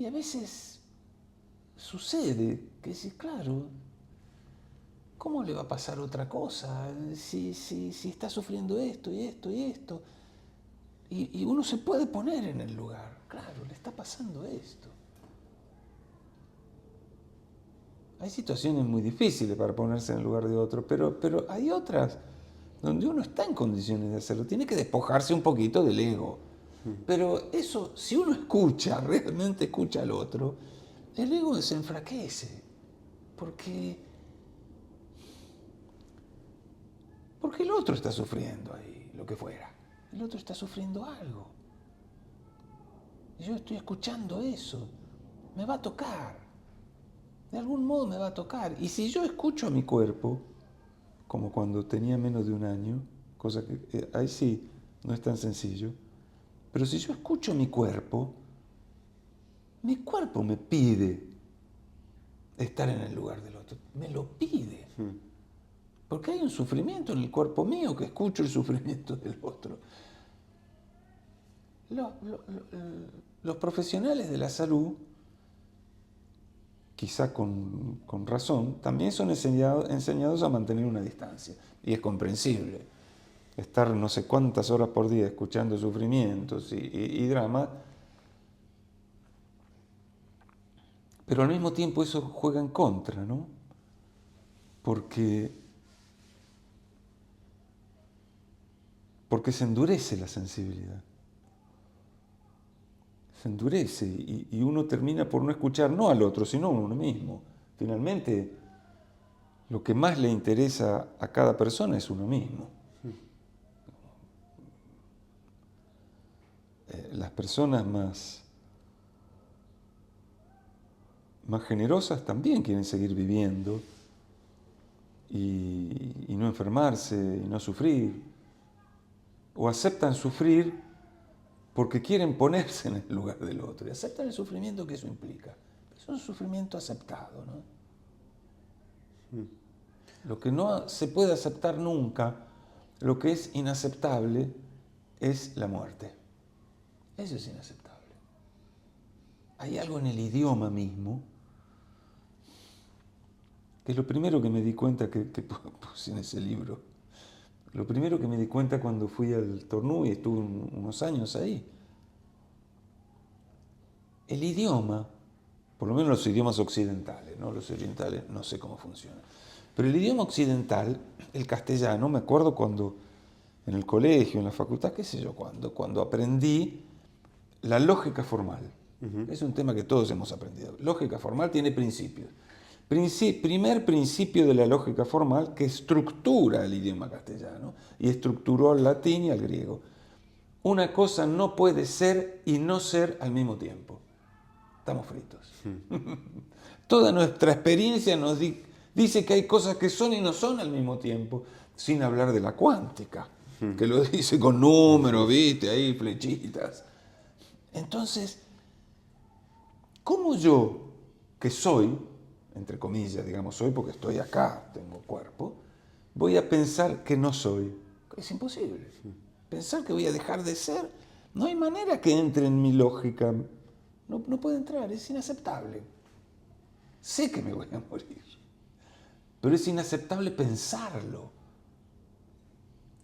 a veces sucede que dices, claro, ¿cómo le va a pasar otra cosa si está sufriendo esto y esto y esto? Y uno se puede poner en el lugar, claro, le está pasando esto. Hay situaciones muy difíciles para ponerse en el lugar de otro, pero hay otras donde uno está en condiciones de hacerlo. Tiene que despojarse un poquito del ego. Pero eso, si uno escucha, realmente escucha al otro, el ego se enfraquece. Porque el otro está sufriendo ahí, lo que fuera. El otro está sufriendo algo. Y yo estoy escuchando eso. Me va a tocar. De algún modo me va a tocar. Y si yo escucho a mi cuerpo, como cuando tenía menos de un año, cosa que ahí sí no es tan sencillo, pero si yo escucho mi cuerpo me pide estar en el lugar del otro. Me lo pide. Porque hay un sufrimiento en el cuerpo mío que escucho el sufrimiento del otro. Los profesionales de la salud, quizá con razón, también son enseñados a mantener una distancia. Y es comprensible. Estar no sé cuántas horas por día escuchando sufrimientos y drama, pero al mismo tiempo eso juega en contra, ¿no? Porque se endurece la sensibilidad. Se endurece y uno termina por no escuchar no al otro, sino a uno mismo. Finalmente, lo que más le interesa a cada persona es uno mismo. Las personas más generosas también quieren seguir viviendo y no enfermarse y no sufrir. O aceptan sufrir porque quieren ponerse en el lugar del otro y aceptan el sufrimiento que eso implica. Es un sufrimiento aceptado, ¿no? Lo que no se puede aceptar nunca, lo que es inaceptable, es la muerte. Eso es inaceptable. Hay algo en el idioma mismo, que es lo primero que me di cuenta que puse en ese libro. Lo primero que me di cuenta cuando fui al Tornú y estuve unos años ahí. El idioma, por lo menos los idiomas occidentales, ¿no? Los orientales no sé cómo funciona. Pero el idioma occidental, el castellano, me acuerdo cuando en el colegio, en la facultad, qué sé yo, cuando aprendí la lógica formal. Es un tema que todos hemos aprendido. Lógica formal tiene principios. Primer principio de la lógica formal que estructura el idioma castellano y estructuró al latín y al griego. Una cosa no puede ser y no ser al mismo tiempo. Estamos fritos. Toda nuestra experiencia nos dice que hay cosas que son y no son al mismo tiempo, sin hablar de la cuántica, que lo dice con números, viste, ahí flechitas. Entonces, ¿cómo yo, que soy, entre comillas, digamos, soy porque estoy acá, tengo cuerpo, voy a pensar que no soy? Es imposible. Pensar que voy a dejar de ser, no hay manera que entre en mi lógica. No puede entrar, es inaceptable. Sé que me voy a morir, pero es inaceptable pensarlo.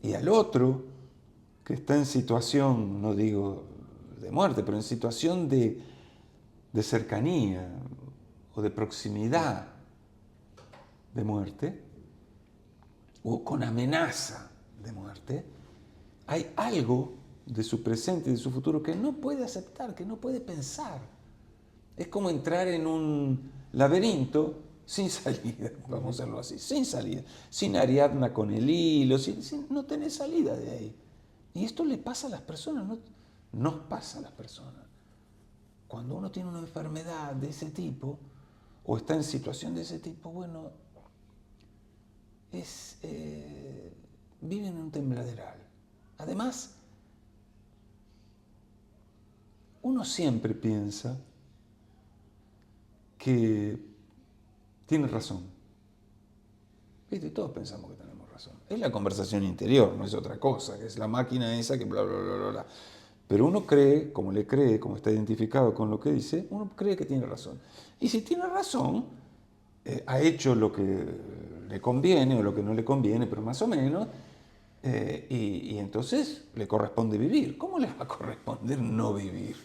Y al otro, que está en situación, no digo de muerte, pero en situación de cercanía o de proximidad de muerte, o con amenaza de muerte, hay algo de su presente y de su futuro que no puede aceptar, que no puede pensar. Es como entrar en un laberinto sin salida, vamos a hacerlo así, sin salida, sin Ariadna con el hilo, no tenés salida de ahí. Y esto le pasa a las personas, nos pasa a las personas. Cuando uno tiene una enfermedad de ese tipo, o está en situación de ese tipo, bueno, vive en un tembladeral. Además, uno siempre piensa que tiene razón. ¿Viste? Todos pensamos que tenemos razón. Es la conversación interior, no es otra cosa, que es la máquina esa que bla, bla, bla, bla, bla. Pero uno cree, como está identificado con lo que dice, uno cree que tiene razón. Y si tiene razón, ha hecho lo que le conviene o lo que no le conviene, pero más o menos, y entonces le corresponde vivir. ¿Cómo le va a corresponder no vivir?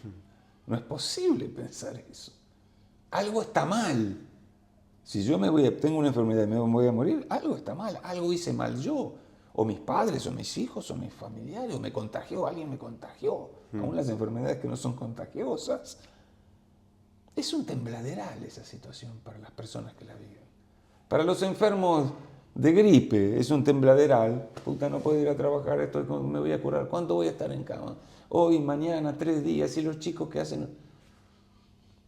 No es posible pensar eso. Algo está mal. Si yo tengo una enfermedad y me voy a morir, algo está mal, algo hice mal yo. O mis padres, o mis hijos, o mis familiares, o me contagió, alguien me contagió. Aún las enfermedades que no son contagiosas. Es un tembladeral esa situación para las personas que la viven. Para los enfermos de gripe es un tembladeral. Puta, no puedo ir a trabajar, me voy a curar. ¿Cuánto voy a estar en cama? Hoy, mañana, 3 días. Y los chicos que hacen...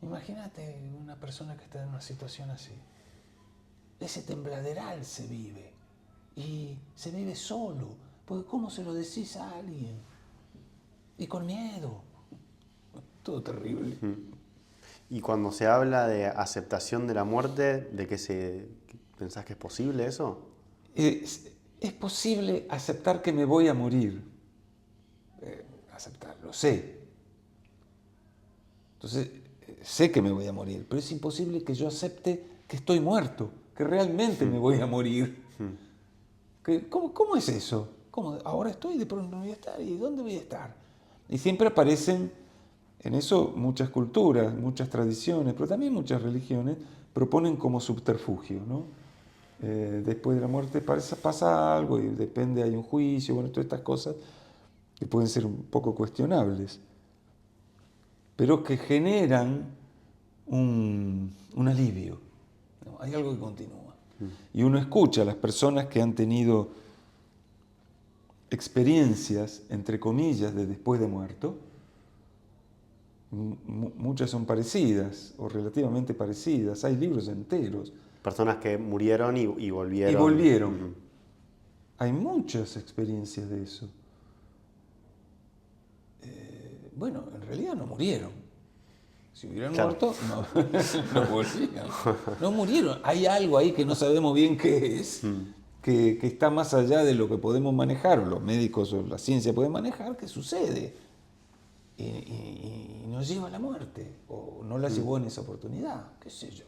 Imagínate una persona que está en una situación así. Ese tembladeral se vive. Y se vive solo. Porque ¿cómo se lo decís a alguien? Y con miedo. Todo terrible. Y cuando se habla de aceptación de la muerte, ¿de qué pensás que es posible eso? Es posible aceptar que me voy a morir. Aceptarlo, sé. Entonces, sé que me voy a morir, pero es imposible que yo acepte que estoy muerto, que realmente me voy a morir. ¿Cómo es eso? ¿Cómo? Ahora estoy y de pronto no voy a estar. ¿Y dónde voy a estar? Y siempre aparecen en eso muchas culturas, muchas tradiciones, pero también muchas religiones proponen como subterfugio, ¿no? Después de la muerte pasa algo y depende, hay un juicio, bueno, todas estas cosas que pueden ser un poco cuestionables, pero que generan un alivio, ¿no? Hay algo que continúa. Y uno escucha a las personas que han tenido experiencias, entre comillas, de después de muerto. Muchas son parecidas o relativamente parecidas. Hay libros enteros. Personas que murieron y volvieron. Y volvieron. Hay muchas experiencias de eso. Bueno, en realidad no murieron. Si hubieran muerto, no volvían. No murieron. Hay algo ahí que no sabemos bien qué es, que está más allá de lo que podemos manejar, o los médicos o la ciencia pueden manejar, que sucede. Y nos lleva a la muerte, o no la llevó en esa oportunidad, qué sé yo.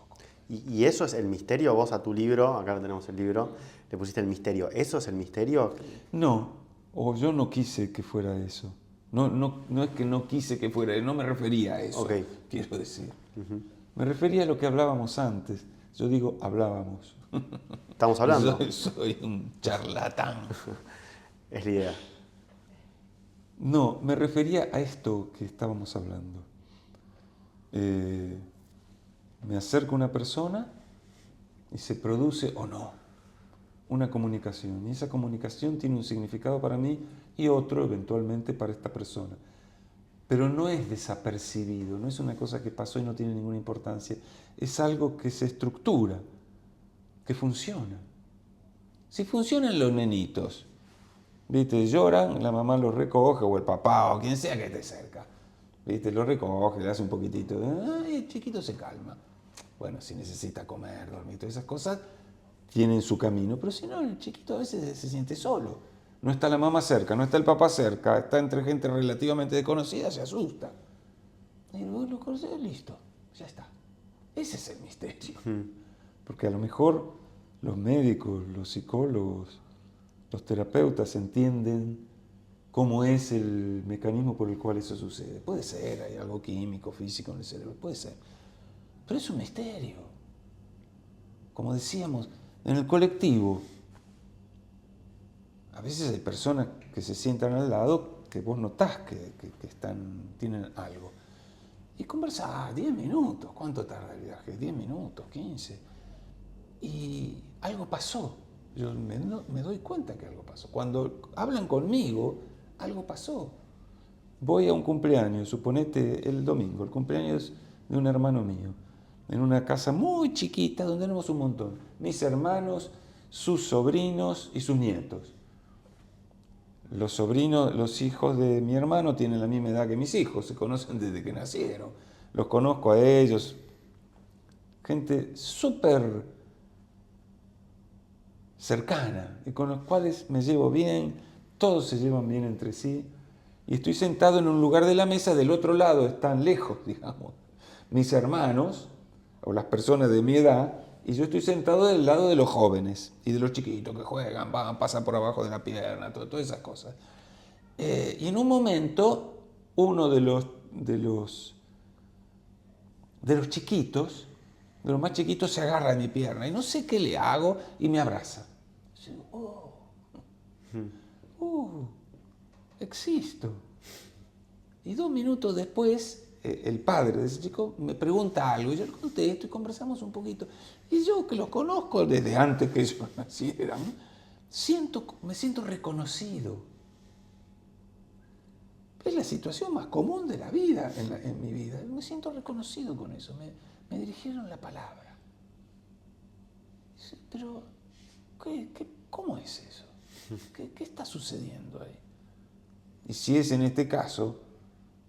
Y eso es el misterio. Vos a tu libro, acá tenemos el libro, le pusiste el misterio. ¿Eso es el misterio? No, o yo no quise que fuera eso. No es que no quise que fuera, no me refería a eso, quiero decir. Me refería a lo que hablábamos antes. Yo digo, hablábamos. Estamos hablando. Soy un charlatán. Es la idea. No, me refería a esto que estábamos hablando. Me acerco a una persona y se produce o no una comunicación. Y esa comunicación tiene un significado para mí y otro eventualmente para esta persona. Pero no es desapercibido, no es una cosa que pasó y no tiene ninguna importancia. Es algo que se estructura, que funciona. Si funcionan los nenitos, ¿viste? Lloran, la mamá los recoge, o el papá, o quien sea que esté cerca. ¿Viste? Lo recoge, le hace un poquitito, el chiquito se calma. Bueno, si necesita comer, dormir, todas esas cosas tienen su camino, pero si no, el chiquito a veces se siente solo. No está la mamá cerca, no está el papá cerca, está entre gente relativamente desconocida, se asusta. Y vos lo conocés, listo, ya está. Ese es el misterio. Porque a lo mejor los médicos, los psicólogos, los terapeutas entienden cómo es el mecanismo por el cual eso sucede. Puede ser, hay algo químico, físico en el cerebro, puede ser. Pero es un misterio. Como decíamos, en el colectivo, a veces hay personas que se sientan al lado que vos notás que tienen algo. Y conversás 10 minutos. ¿Cuánto tarda el viaje? 10 minutos, 15. Y algo pasó. Yo me doy cuenta que algo pasó. Cuando hablan conmigo, algo pasó. Voy a un cumpleaños, suponete el domingo, el cumpleaños de un hermano mío, en una casa muy chiquita donde éramos un montón. Mis hermanos, sus sobrinos y sus nietos. Los sobrinos, los hijos de mi hermano tienen la misma edad que mis hijos, se conocen desde que nacieron. Los conozco a ellos. Gente súper cercana y con los cuales me llevo bien, todos se llevan bien entre sí. Y estoy sentado en un lugar de la mesa, del otro lado están lejos, digamos, mis hermanos o las personas de mi edad, y yo estoy sentado del lado de los jóvenes y de los chiquitos que juegan, van, pasan por abajo de la pierna, todas esas cosas. Y en un momento, uno de los chiquitos, de los más chiquitos, se agarra de mi pierna y no sé qué le hago y me abraza. Yo digo, existo. Y 2 minutos después, el padre de ese chico me pregunta algo y yo le contesto y conversamos un poquito. Y yo, que los conozco desde antes que ellos nacieran, me siento reconocido. Es la situación más común de la vida, en mi vida. Me siento reconocido con eso. Me dirigieron la palabra. Pero, ¿cómo es eso? ¿Qué está sucediendo ahí? Y si es en este caso,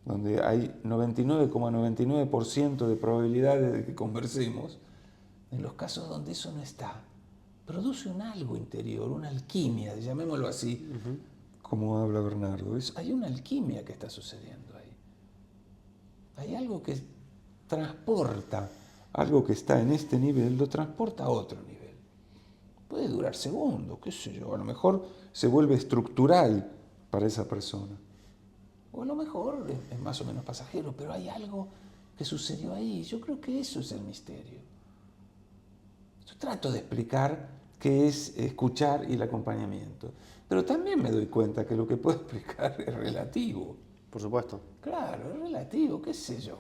donde hay 99,99% de probabilidades de que conversemos, en los casos donde eso no está, produce un algo interior, una alquimia, llamémoslo así, como habla Bernardo. Hay una alquimia que está sucediendo ahí. Hay algo que transporta, algo que está en este nivel, lo transporta a otro nivel. Puede durar segundos, qué sé yo, a lo mejor se vuelve estructural para esa persona. O a lo mejor es más o menos pasajero, pero hay algo que sucedió ahí. Yo creo que eso es el misterio. Yo trato de explicar qué es escuchar y el acompañamiento, pero también me doy cuenta que lo que puedo explicar es relativo. Por supuesto. Claro, es relativo, qué sé yo.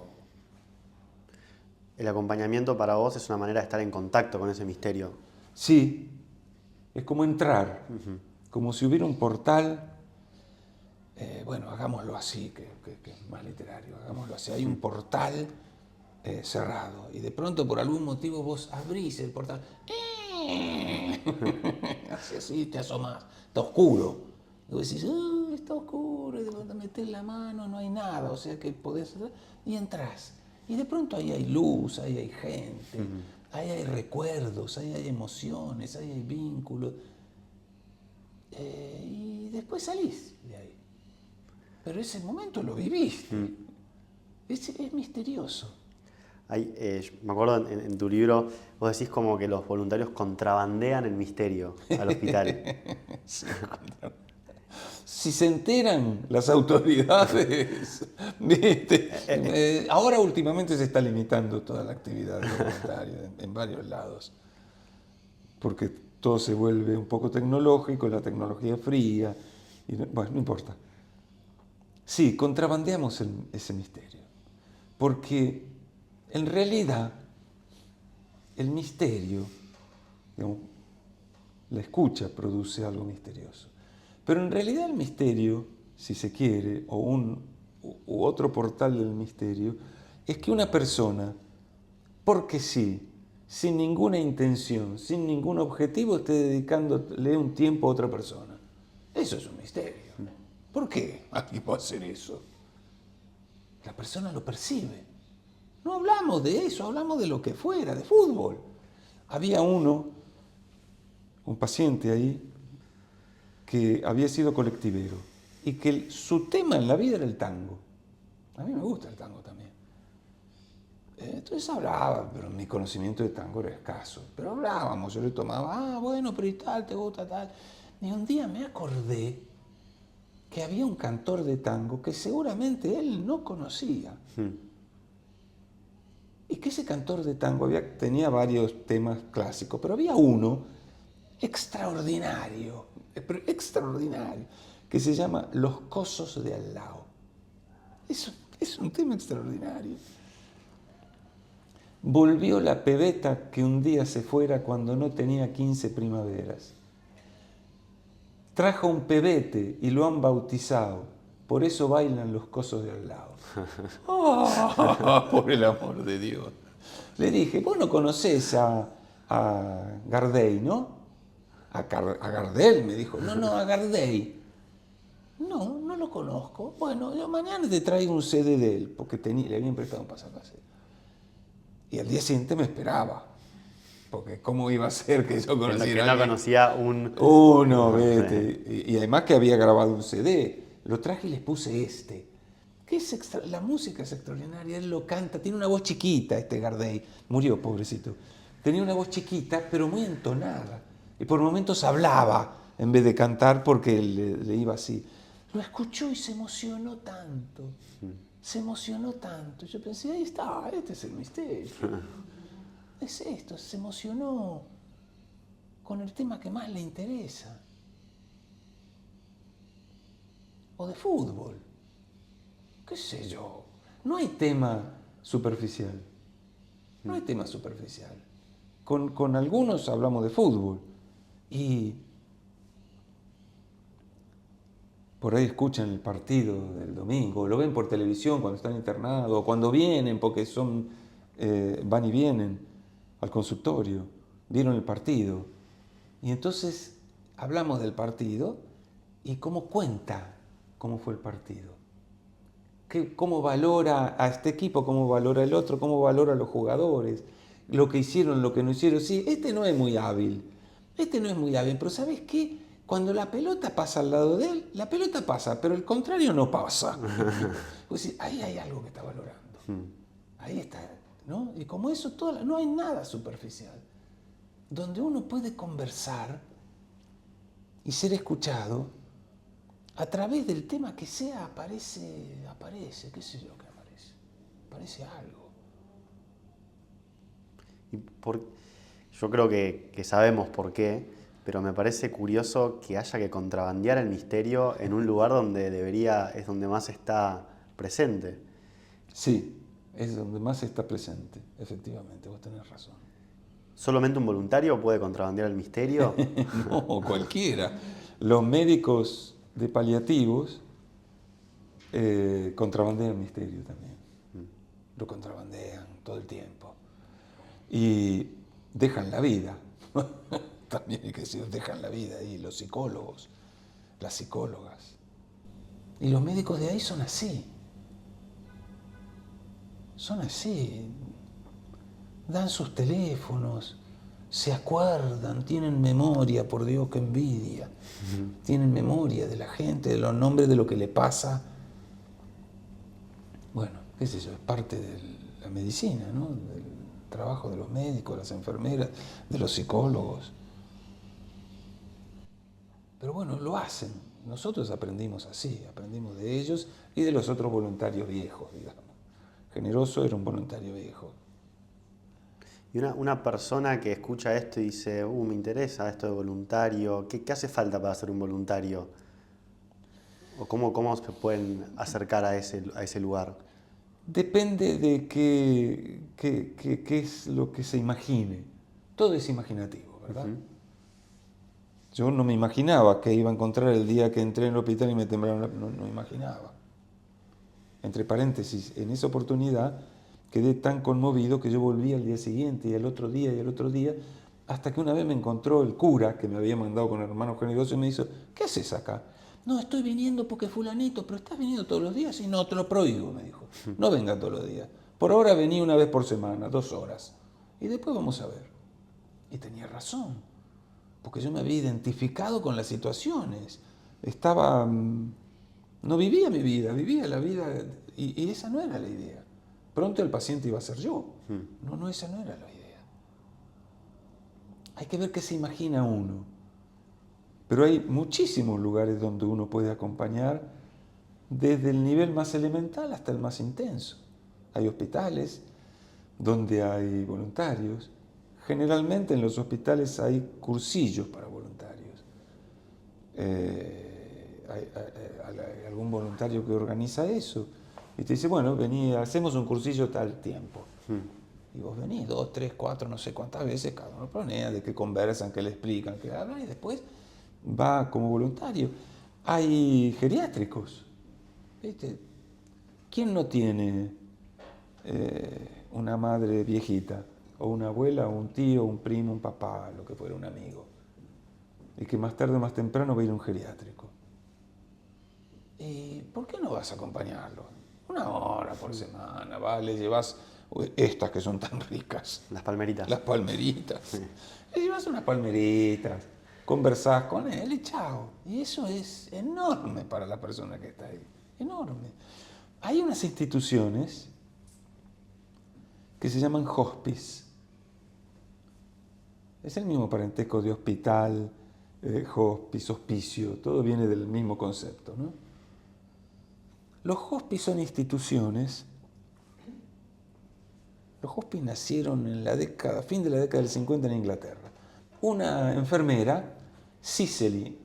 El acompañamiento para vos es una manera de estar en contacto con ese misterio. Sí, es como entrar, como si hubiera un portal. Bueno, hagámoslo así, que es más literario, hagámoslo así. Hay un portal cerrado y de pronto por algún motivo vos abrís el portal. Así te asomás, está oscuro. Y vos decís, está oscuro, y de pronto metés la mano, no hay nada, o sea que podés hacer, y entrás. Y de pronto ahí hay luz, ahí hay gente, ahí hay recuerdos, ahí hay emociones, ahí hay vínculos. Y después salís de ahí. Pero ese momento lo viviste. Es misterioso. Me acuerdo en tu libro, vos decís como que los voluntarios contrabandean el misterio al hospital. Sí, si se enteran las autoridades, ¿viste? Ahora últimamente se está limitando toda la actividad de voluntarios en varios lados, porque todo se vuelve un poco tecnológico, la tecnología fría, y bueno, no importa. Sí, contrabandeamos ese misterio, porque en realidad el misterio, digamos, la escucha produce algo misterioso. Pero en realidad el misterio, si se quiere, u otro portal del misterio, es que una persona, porque sí, sin ninguna intención, sin ningún objetivo, esté dedicándole un tiempo a otra persona. Eso es un misterio. ¿Por qué alguien va a hacer eso? La persona lo percibe. No hablamos de eso, hablamos de lo que fuera, de fútbol. Había un paciente ahí, que había sido colectivero y que su tema en la vida era el tango. A mí me gusta el tango también. Entonces hablaba, pero mi conocimiento de tango era escaso. Pero hablábamos, yo le tomaba, bueno, pero y tal, te gusta tal. Y un día me acordé que había un cantor de tango que seguramente él no conocía. Y que ese cantor de tango tenía varios temas clásicos, pero había uno extraordinario, que se llama Los cosos de al lado. Es un tema extraordinario. Volvió la pebeta que un día se fuera cuando no tenía 15 primaveras. Trajo un pebete y lo han bautizado, por eso bailan los cosos de al lado. ¡Oh, por el amor de Dios! Le dije, vos no conocés a Gardel, ¿no? A Gardel, me dijo. No, a Gardel. No, no lo conozco. Bueno, yo mañana te traigo un CD de él, porque le habían prestado un pasacassette. Y al día siguiente me esperaba. Porque cómo iba a ser que yo conociera Que a no alguien. conocía un... Uno, vete. Y además que había grabado un CD. Lo traje y les puse este. Que es la música es extraordinaria. Él lo canta. Tiene una voz chiquita, este Gardel. Murió, pobrecito. Tenía una voz chiquita, pero muy entonada. Y por momentos hablaba en vez de cantar porque le iba así. Lo escuchó y se emocionó tanto. Se emocionó tanto. Yo pensé, ahí está, este es el misterio. Es esto, se emocionó con el tema que más le interesa. O de fútbol. ¿Qué sé yo? No hay tema superficial. No hay tema superficial. Con algunos hablamos de fútbol. Y por ahí escuchan el partido del domingo, lo ven por televisión cuando están internados, o cuando vienen, porque van y vienen al consultorio, vieron el partido. Y entonces hablamos del partido y cómo cuenta cómo fue el partido. Cómo valora a este equipo, cómo valora el otro, cómo valora a los jugadores, lo que hicieron, lo que no hicieron. Sí, este no es muy hábil, pero ¿sabes qué? Cuando la pelota pasa al lado de él, la pelota pasa, pero el contrario no pasa. Pues ahí hay algo que está valorando. Ahí está, ¿no? Y como eso, no hay nada superficial. Donde uno puede conversar y ser escuchado, a través del tema que sea, aparece, qué sé yo qué aparece algo. Yo creo que sabemos por qué, pero me parece curioso que haya que contrabandear el misterio en un lugar donde es donde más está presente. Sí, es donde más está presente, efectivamente, vos tenés razón. ¿Solamente un voluntario puede contrabandear el misterio? No, cualquiera. Los médicos de paliativos contrabandean el misterio también. Lo contrabandean todo el tiempo. Y dejan la vida. También hay que decir, dejan la vida. Y los psicólogos, las psicólogas. Y los médicos de ahí son así. Son así. Dan sus teléfonos, se acuerdan, tienen memoria, por Dios, qué envidia. Tienen memoria de la gente, de los nombres, de lo que le pasa. Bueno, qué sé yo, es parte de la medicina, ¿no? Del trabajo de los médicos, de las enfermeras, de los psicólogos. Pero bueno, lo hacen. Nosotros aprendimos así, aprendimos de ellos y de los otros voluntarios viejos, digamos. Generoso era un voluntario viejo. Y una persona que escucha esto y dice, me interesa esto de voluntario, ¿qué hace falta para ser un voluntario? ¿O cómo se pueden acercar a ese lugar? Depende de qué es lo que se imagine. Todo es imaginativo, ¿verdad? Yo no me imaginaba que iba a encontrar el día que entré en el hospital y me temblaron, no imaginaba. Entre paréntesis, en esa oportunidad quedé tan conmovido que yo volví al día siguiente y al otro día y al otro día, hasta que una vez me encontró el cura que me había mandado con el hermano generoso y me dijo, ¿qué haces acá? No, estoy viniendo porque fulanito, pero ¿estás viniendo todos los días? Y no, te lo prohíbo, me dijo. No venga todos los días. Por ahora vení una vez por semana, 2 horas. Y después vamos a ver. Y tenía razón, porque yo me había identificado con las situaciones. No vivía mi vida, vivía la vida, y esa no era la idea. Pronto el paciente iba a ser yo. No, esa no era la idea. Hay que ver qué se imagina uno. Pero hay muchísimos lugares donde uno puede acompañar desde el nivel más elemental hasta el más intenso. Hay hospitales donde hay voluntarios. Generalmente en los hospitales hay cursillos para voluntarios. hay algún voluntario que organiza eso. Y te dice, bueno, vení, hacemos un cursillo tal tiempo. Y vos venís 2, 3, 4, no sé cuántas veces, cada uno planea, de que conversan, que le explican, que hablan, y después va como voluntario. Hay geriátricos, ¿viste? ¿Quién no tiene una madre viejita, o una abuela, o un tío, un primo, un papá, lo que fuera, un amigo, y que más tarde o más temprano va a ir a un geriátrico? ¿Y por qué no vas a acompañarlo? 1 hora por semana, ¿vale? Llevas estas que son tan ricas. Las palmeritas. Las palmeritas. Le llevas unas palmeritas, conversás con él y chao. Y eso es enorme para la persona que está ahí. Enorme. Hay unas instituciones que se llaman hospice. Es el mismo parentesco de hospital, hospice, hospicio, todo viene del mismo concepto, ¿no? Los hospice son instituciones. Los hospice nacieron en fin de la década del 50 en Inglaterra. Una enfermera, Cicely,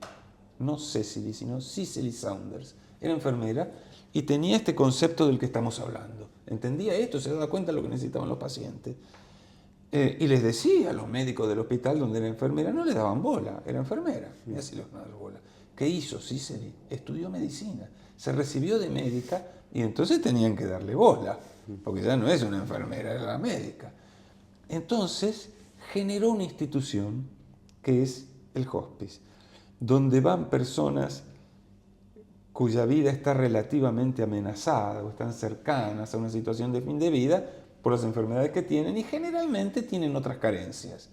no Cecily, sino Cicely Saunders, era enfermera y tenía este concepto del que estamos hablando. Entendía esto, se daba cuenta de lo que necesitaban los pacientes. Y les decía a los médicos del hospital donde era enfermera, no le daban bola, era enfermera. Y así les daban bola. ¿Qué hizo Cicely? Estudió medicina, se recibió de médica y entonces tenían que darle bola, porque ya no es una enfermera, era la médica. Entonces generó una institución que es el hospice, donde van personas cuya vida está relativamente amenazada o están cercanas a una situación de fin de vida por las enfermedades que tienen y generalmente tienen otras carencias.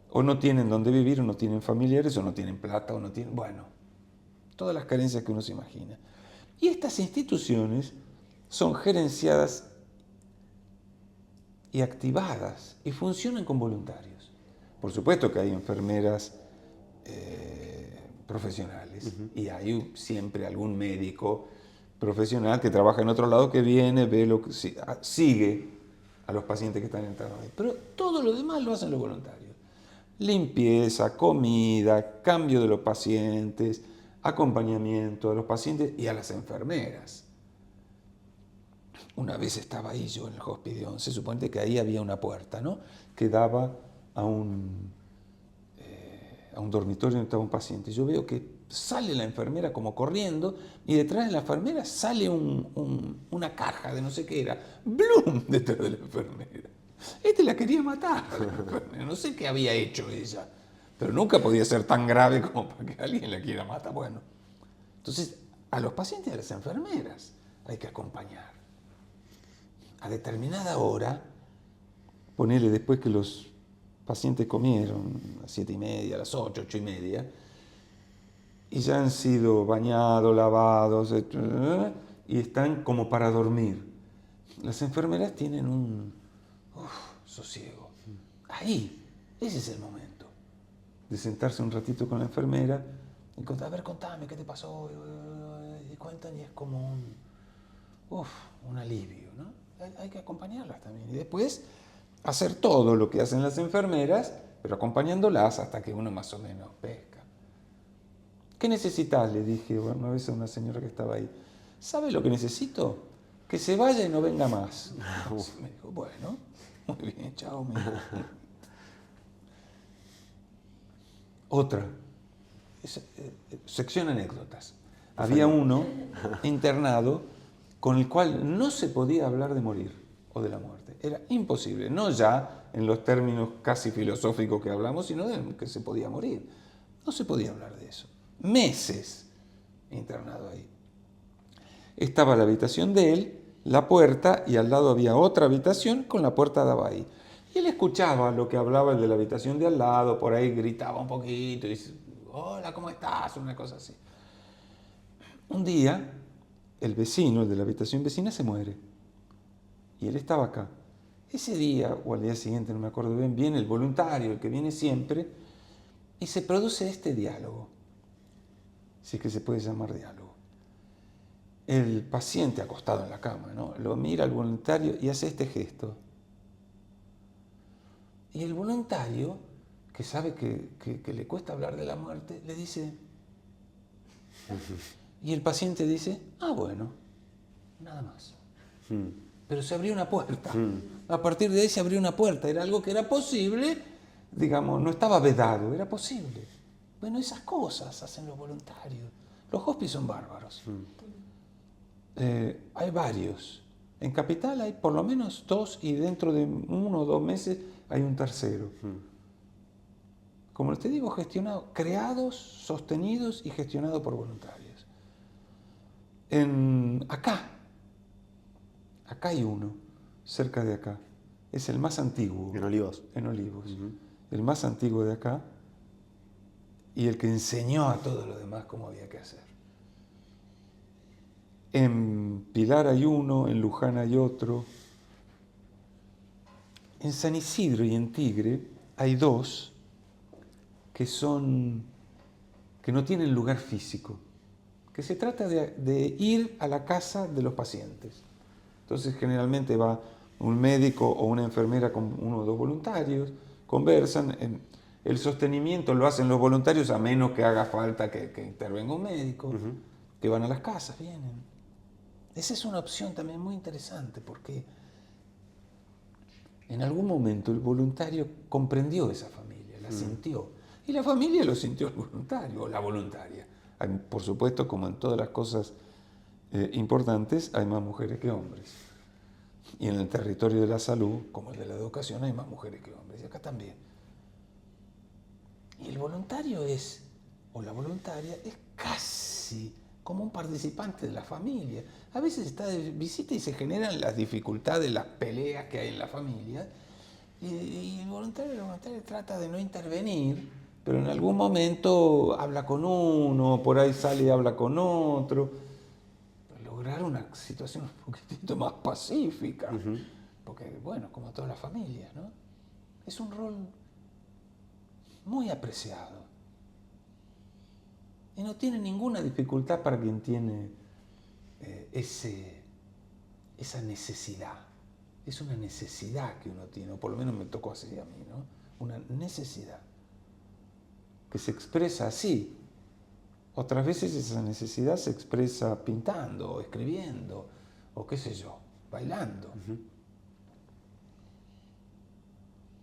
O no tienen dónde vivir, o no tienen familiares, o no tienen plata, o no tienen... Bueno, todas las carencias que uno se imagina. Y estas instituciones son gerenciadas y activadas y funcionan con voluntarios. Por supuesto que hay enfermeras profesionales y hay siempre algún médico profesional que trabaja en otro lado que viene, ve lo que sigue a los pacientes que están entrados ahí. Pero todo lo demás lo hacen los voluntarios. Limpieza, comida, cambio de los pacientes, acompañamiento a los pacientes y a las enfermeras. Una vez estaba ahí yo en el Hospice de Once, se supone que ahí había una puerta, ¿no?, que daba a un dormitorio donde estaba un paciente. Yo veo que sale la enfermera como corriendo y detrás de la enfermera sale una caja de no sé qué era. ¡Blum! Detrás de la enfermera. La quería matar, la enfermera. No sé qué había hecho ella, pero nunca podía ser tan grave como para que alguien la quiera matar. Bueno, entonces a los pacientes y a las enfermeras hay que acompañar. A determinada hora, ponele después que los pacientes comieron, a las 7:30, a las 8, 8:30, y ya han sido bañados, lavados, y están como para dormir. Las enfermeras tienen un sosiego. Ahí, ese es el momento de sentarse un ratito con la enfermera y contar, a ver, contame, ¿qué te pasó? Y cuentan y es como un alivio, ¿no? Hay que acompañarlas también. Y después hacer todo lo que hacen las enfermeras, pero acompañándolas hasta que uno más o menos pesca. ¿Qué necesitas?, le dije una vez a una señora que estaba ahí. ¿Sabe lo que necesito? Que se vaya y no venga más. Me dijo, bueno, muy bien, chao. Otra, sección anécdotas. Había uno internado con el cual no se podía hablar de morir o de la muerte. Era imposible, no ya en los términos casi filosóficos que hablamos, sino de que se podía morir. No se podía hablar de eso. Meses internado ahí. Estaba la habitación de él, la puerta, y al lado había otra habitación con la puerta daba ahí. Y él escuchaba lo que hablaba el de la habitación de al lado, por ahí gritaba un poquito y dice, hola, ¿cómo estás? Una cosa así. Un día, el vecino, el de la habitación vecina, se muere. Y él estaba acá. Ese día, o al día siguiente, no me acuerdo bien, viene el voluntario, el que viene siempre, y se produce este diálogo, si es que se puede llamar diálogo. El paciente acostado en la cama, ¿no?, lo mira al voluntario y hace este gesto. Y el voluntario, que sabe que le cuesta hablar de la muerte, le dice, Y el paciente dice, bueno, nada más. Pero se abrió una puerta. A partir de ahí se abrió una puerta. Era algo que era posible, digamos, no estaba vedado, era posible. Bueno, esas cosas hacen los voluntarios. Los hospices son bárbaros. Hay varios. En Capital hay por lo menos 2 y dentro de 1 o 2 meses hay un tercero. Como te digo, gestionados, creados, sostenidos y gestionados por voluntarios. Acá hay uno, cerca de acá. Es el más antiguo. En Olivos. En Olivos. El más antiguo de acá y el que enseñó a todos los demás cómo había que hacer. En Pilar hay uno, en Luján hay otro. En San Isidro y en Tigre hay 2 que no tienen lugar físico, que se trata de ir a la casa de los pacientes. Entonces generalmente va un médico o una enfermera con 1 o 2 voluntarios, conversan, el sostenimiento lo hacen los voluntarios a menos que haga falta que intervenga un médico, que van a las casas, vienen. Esa es una opción también muy interesante porque en algún momento el voluntario comprendió esa familia, la sintió. Y la familia lo sintió el voluntario o la voluntaria. Por supuesto, como en todas las cosas importantes, hay más mujeres que hombres. Y en el territorio de la salud, como el de la educación, hay más mujeres que hombres. Y acá también. Y el voluntario o la voluntaria, es casi como un participante de la familia. A veces está de visita y se generan las dificultades, las peleas que hay en la familia. Y el voluntario trata de no intervenir, pero en algún momento habla con uno, por ahí sale y habla con otro. Lograr una situación un poquitito más pacífica. Porque, bueno, como todas las familias, ¿no? Es un rol muy apreciado. Y no tiene ninguna dificultad para quien tiene esa necesidad. Es una necesidad que uno tiene, o por lo menos me tocó así a mí, ¿no? Una necesidad que se expresa así. Otras veces esa necesidad se expresa pintando, o escribiendo, o qué sé yo, bailando.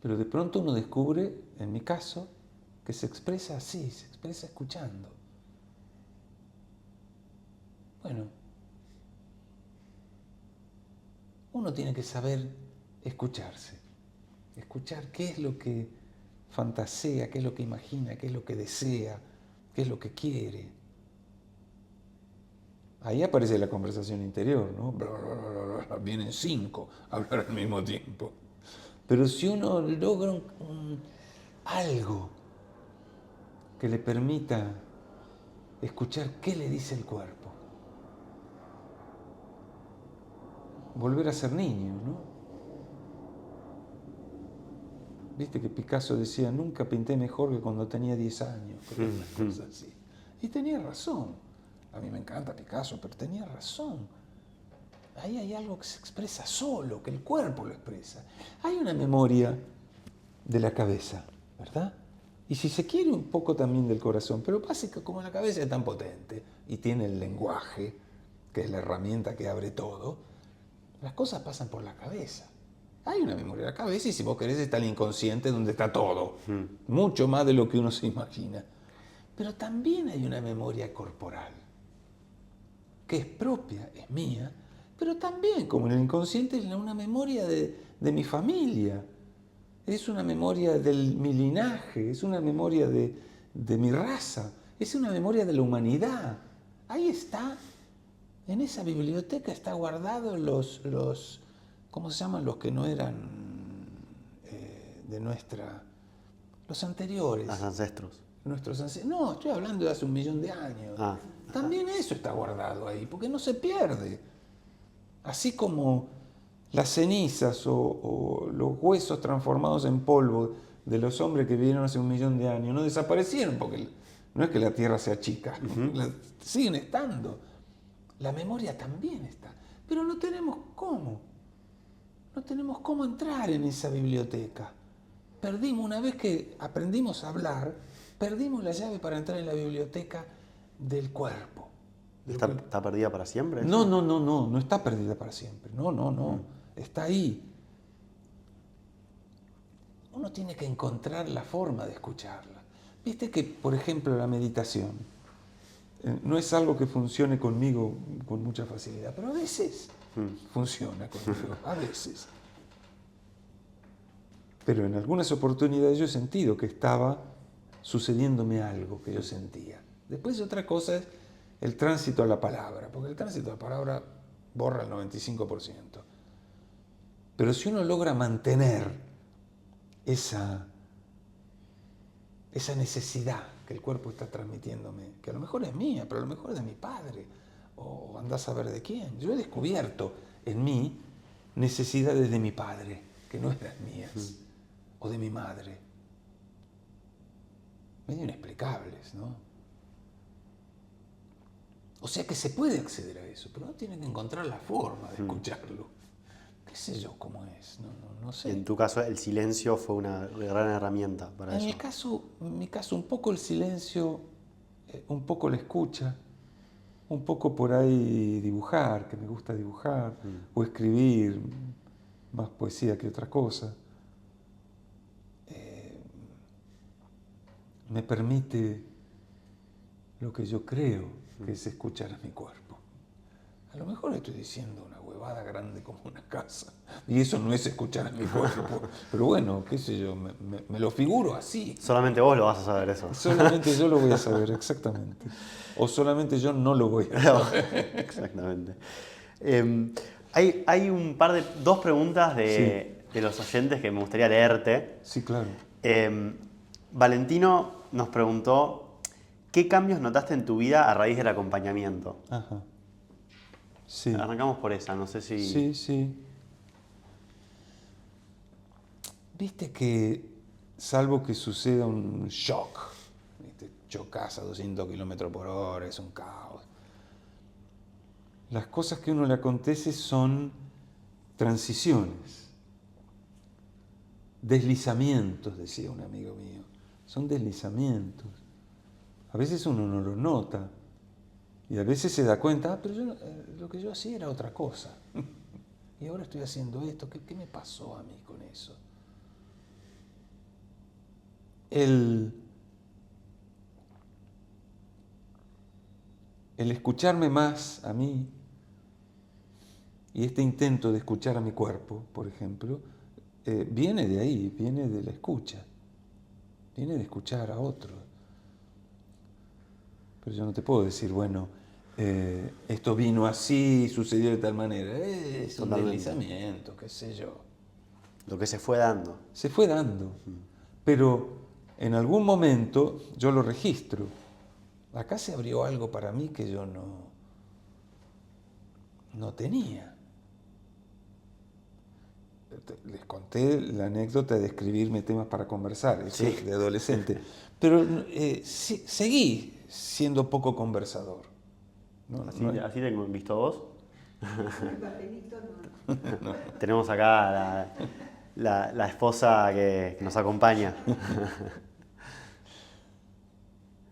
Pero de pronto uno descubre, en mi caso, que se expresa así, se expresa escuchando. Bueno, uno tiene que saber escucharse, escuchar qué es lo que fantasea, qué es lo que imagina, qué es lo que desea, qué es lo que quiere. Ahí aparece la conversación interior, ¿no? Vienen 5 a hablar al mismo tiempo. Pero si uno logra algo que le permita escuchar qué le dice el cuerpo, volver a ser niño, ¿no? Viste que Picasso decía, nunca pinté mejor que cuando tenía 10 años, una cosa así. Y tenía razón. A mí me encanta Picasso, pero tenía razón. Ahí hay algo que se expresa solo, que el cuerpo lo expresa. Hay una memoria de la cabeza, ¿verdad? Y si se quiere un poco también del corazón, pero pasa que como la cabeza es tan potente y tiene el lenguaje, que es la herramienta que abre todo, las cosas pasan por la cabeza. Hay una memoria de la cabeza y si vos querés está el inconsciente donde está todo. Mucho más de lo que uno se imagina. Pero también hay una memoria corporal, que es propia, es mía, pero también, como en el inconsciente, es una memoria de mi familia. Es una memoria de mi linaje, es una memoria de mi raza, es una memoria de la humanidad. Ahí está, en esa biblioteca está guardado los ¿cómo se llaman? Los que no eran de nuestra... Los anteriores. Los ancestros. Nuestros ancestros. No, estoy hablando de hace 1.000.000 de años. También eso está guardado ahí, porque no se pierde. Así como las cenizas o los huesos transformados en polvo de los hombres que vivieron hace 1.000.000 de años no desaparecieron, porque no es que la Tierra sea chica, siguen estando. La memoria también está, pero no tenemos cómo. No tenemos cómo entrar en esa biblioteca. Perdimos, una vez que aprendimos a hablar, perdimos la llave para entrar en la biblioteca del cuerpo. ¿Está perdida para siempre? ¿Eso? No está perdida para siempre. No. Está ahí. Uno tiene que encontrar la forma de escucharla. Viste que, por ejemplo, la meditación no es algo que funcione conmigo con mucha facilidad, pero a veces funciona conmigo, a veces. Pero en algunas oportunidades yo he sentido que estaba sucediéndome algo que yo sentía. Después otra cosa es el tránsito a la palabra, porque el tránsito a la palabra borra el 95%. Pero si uno logra mantener esa necesidad que el cuerpo está transmitiéndome, que a lo mejor es mía, pero a lo mejor es de mi padre, o andás a saber de quién. Yo he descubierto en mí necesidades de mi padre, que no eran mías, o de mi madre. Medio inexplicables, ¿no? O sea que se puede acceder a eso, pero uno tiene que encontrar la forma de escucharlo. ¿Qué sé yo cómo es? No sé. En tu caso, el silencio fue una gran herramienta para eso. En mi caso, un poco el silencio, un poco la escucha, un poco por ahí dibujar, que me gusta dibujar, o escribir más poesía que otra cosa. Me permite lo que yo creo que es escuchar a mi cuerpo. A lo mejor estoy diciendo una huevada grande como una casa, y eso no es escuchar a mi cuerpo, pero bueno, qué sé yo, me lo figuro así. Solamente vos lo vas a saber eso. Solamente yo lo voy a saber, exactamente. O solamente yo no lo voy a saber. Exactamente. Hay dos preguntas de los oyentes que me gustaría leerte. Sí, claro. Valentino nos preguntó, ¿qué cambios notaste en tu vida a raíz del acompañamiento? Ajá. Sí. Arrancamos por esa, no sé si... Sí. Viste que, salvo que suceda un shock, ¿viste? Chocas a 200 kilómetros por hora, es un caos. Las cosas que a uno le acontece son transiciones, deslizamientos, decía un amigo mío. Son deslizamientos. A veces uno no lo nota y a veces se da cuenta, pero lo que yo hacía era otra cosa. Y ahora estoy haciendo esto. ¿Qué me pasó a mí con eso? El escucharme más a mí y este intento de escuchar a mi cuerpo, por ejemplo, viene de ahí, viene de la escucha, viene de escuchar a otro. Pero yo no te puedo decir, bueno, esto vino así, sucedió de tal manera. Es un deslizamiento, qué sé yo. Lo que se fue dando. Se fue dando, pero en algún momento yo lo registro. Acá se abrió algo para mí que yo no tenía. Les conté la anécdota de escribirme temas para conversar, eso de adolescente. Pero seguí siendo poco conversador. ¿Así te han visto vos? El papelito no. Tenemos acá la esposa que nos acompaña.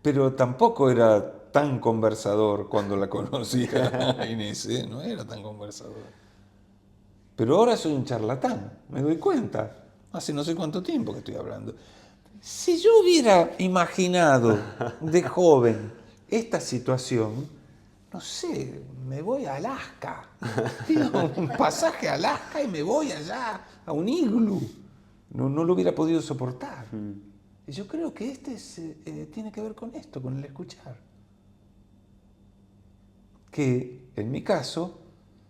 Pero tampoco era tan conversador cuando la conocía a Inés, no era tan conversador. Pero ahora soy un charlatán, me doy cuenta. Hace no sé cuánto tiempo que estoy hablando. Si yo hubiera imaginado de joven esta situación, no sé, me voy a Alaska. Pido un pasaje a Alaska y me voy allá a un iglú. No lo hubiera podido soportar. Y yo creo que tiene que ver con esto, con el escuchar. Que en mi caso,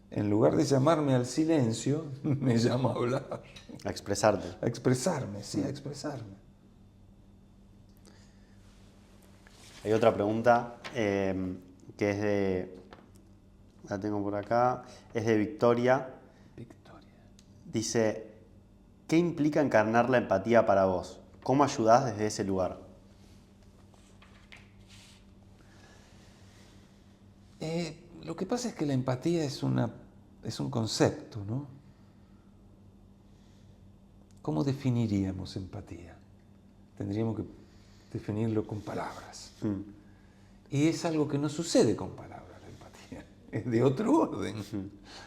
en lugar de llamarme al silencio, me llama a hablar. A expresarte. A expresarme, sí, a expresarme. Hay otra pregunta que es de... La tengo por acá. Es de Victoria. Victoria. Dice, ¿qué implica encarnar la empatía para vos? ¿Cómo ayudás desde ese lugar? Lo que pasa es que la empatía es un concepto, ¿no? ¿Cómo definiríamos empatía? Tendríamos que definirlo con palabras. Y es algo que no sucede con palabras, la empatía. Es de otro orden.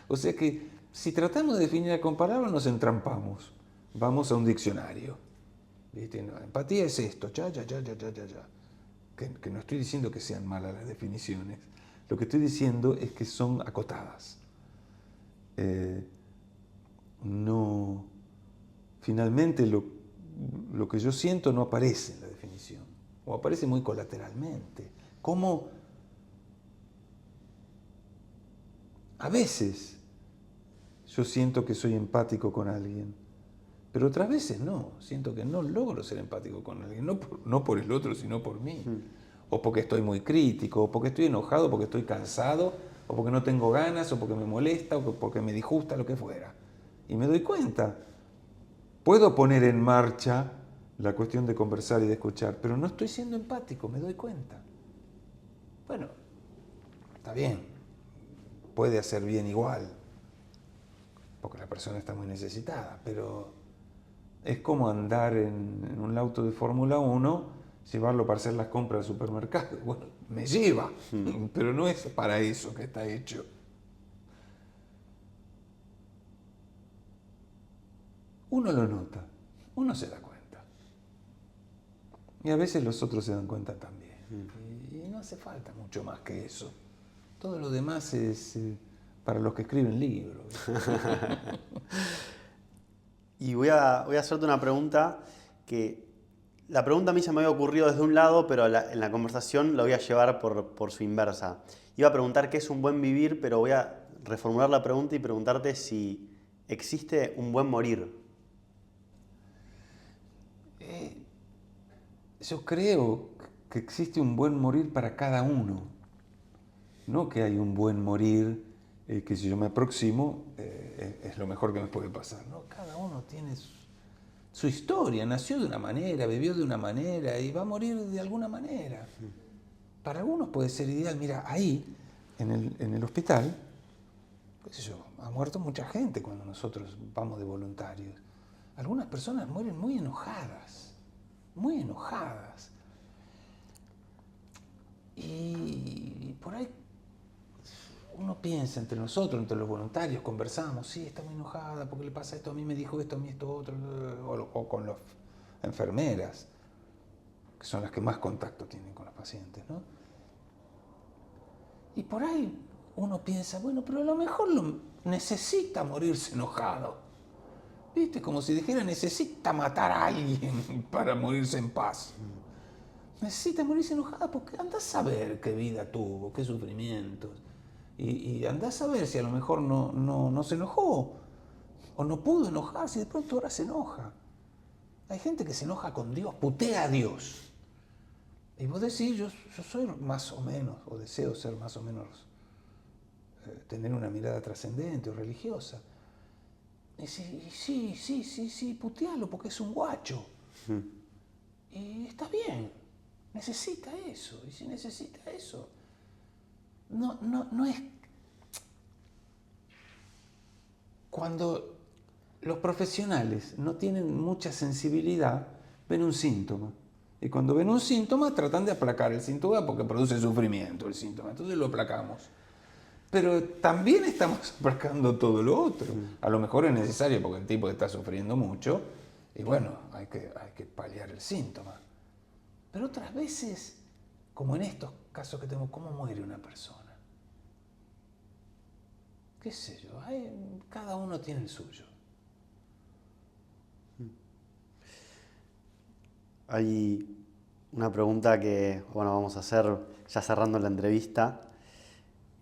O sea que si tratamos de definirla con palabras nos entrampamos. Vamos a un diccionario. ¿Viste? No, empatía es esto, ya. Que no estoy diciendo que sean malas las definiciones. Lo que estoy diciendo es que son acotadas. No, finalmente lo que yo siento no aparece en la definición, o aparece muy colateralmente. Como a veces yo siento que soy empático con alguien, pero otras veces no, siento que no logro ser empático con alguien, no por el otro, sino por mí. O porque estoy muy crítico, o porque estoy enojado, porque estoy cansado, o porque no tengo ganas, o porque me molesta, o porque me disgusta, lo que fuera. Y me doy cuenta. Puedo poner en marcha la cuestión de conversar y de escuchar, pero no estoy siendo empático, me doy cuenta. Bueno, está bien, puede hacer bien igual, porque la persona está muy necesitada, pero es como andar en un auto de Fórmula 1, llevarlo para hacer las compras al supermercado. Bueno, me lleva, pero no es para eso que está hecho. Uno lo nota, uno se da cuenta. Y a veces los otros se dan cuenta también. Y no hace falta mucho más que eso. Todo lo demás es para los que escriben libros. Y voy a hacerte una pregunta que la pregunta a mí se me había ocurrido desde un lado, pero en la conversación la voy a llevar por su inversa. Iba a preguntar qué es un buen vivir, pero voy a reformular la pregunta y preguntarte si existe un buen morir. Yo creo que existe un buen morir para cada uno. No que hay un buen morir que si yo me aproximo es lo mejor que me puede pasar. No, cada uno tiene su historia, nació de una manera, vivió de una manera y va a morir de alguna manera. Para algunos puede ser ideal. Mira, ahí, en el hospital, qué sé yo, ha muerto mucha gente cuando nosotros vamos de voluntarios. Algunas personas mueren muy enojadas. Muy enojadas. Y por ahí uno piensa entre nosotros, entre los voluntarios, conversamos, sí, está muy enojada porque le pasa esto, a mí me dijo esto, a mí esto, otro, o con las enfermeras, que son las que más contacto tienen con los pacientes, ¿no? Y por ahí uno piensa, bueno, pero a lo mejor necesita morirse enojado. ¿Viste? Como si dijera, necesita matar a alguien para morirse en paz. Necesita morirse enojada porque andás a saber qué vida tuvo, qué sufrimientos. Y andás a saber si a lo mejor no se enojó o no pudo enojarse y de pronto ahora se enoja. Hay gente que se enoja con Dios, putea a Dios. Y vos decís, yo soy más o menos, o deseo ser más o menos, tener una mirada trascendente o religiosa. Y sí, putealo porque es un guacho. Y está bien, necesita eso. Y si necesita eso, no es... Cuando los profesionales no tienen mucha sensibilidad, ven un síntoma. Y cuando ven un síntoma, tratan de aplacar el síntoma porque produce sufrimiento el síntoma. Entonces lo aplacamos. Pero también estamos aplacando todo lo otro. A lo mejor es necesario porque el tipo está sufriendo mucho y bueno, hay que paliar el síntoma. Pero otras veces, como en estos casos que tenemos, ¿cómo muere una persona? ¿Qué sé yo? Cada uno tiene el suyo. Hay una pregunta que, bueno, vamos a hacer ya cerrando la entrevista,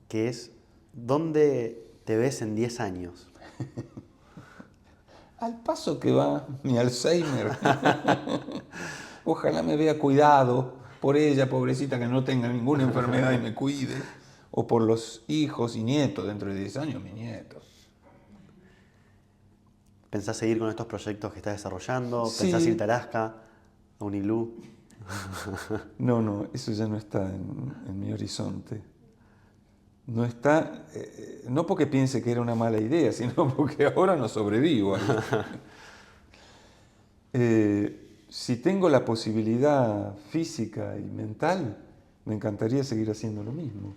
que es, ¿dónde te ves en 10 años? Al paso que va mi Alzheimer. Ojalá me vea cuidado por ella, pobrecita, que no tenga ninguna enfermedad y me cuide. O por los hijos y nietos, dentro de 10 años, mis nietos. ¿Pensás seguir con estos proyectos que estás desarrollando? Sí. ¿Pensás irte a Alaska, a Unilú? No, eso ya no está en mi horizonte. No está, no porque piense que era una mala idea, sino porque ahora no sobrevivo. Si tengo la posibilidad física y mental, Me encantaría seguir haciendo lo mismo.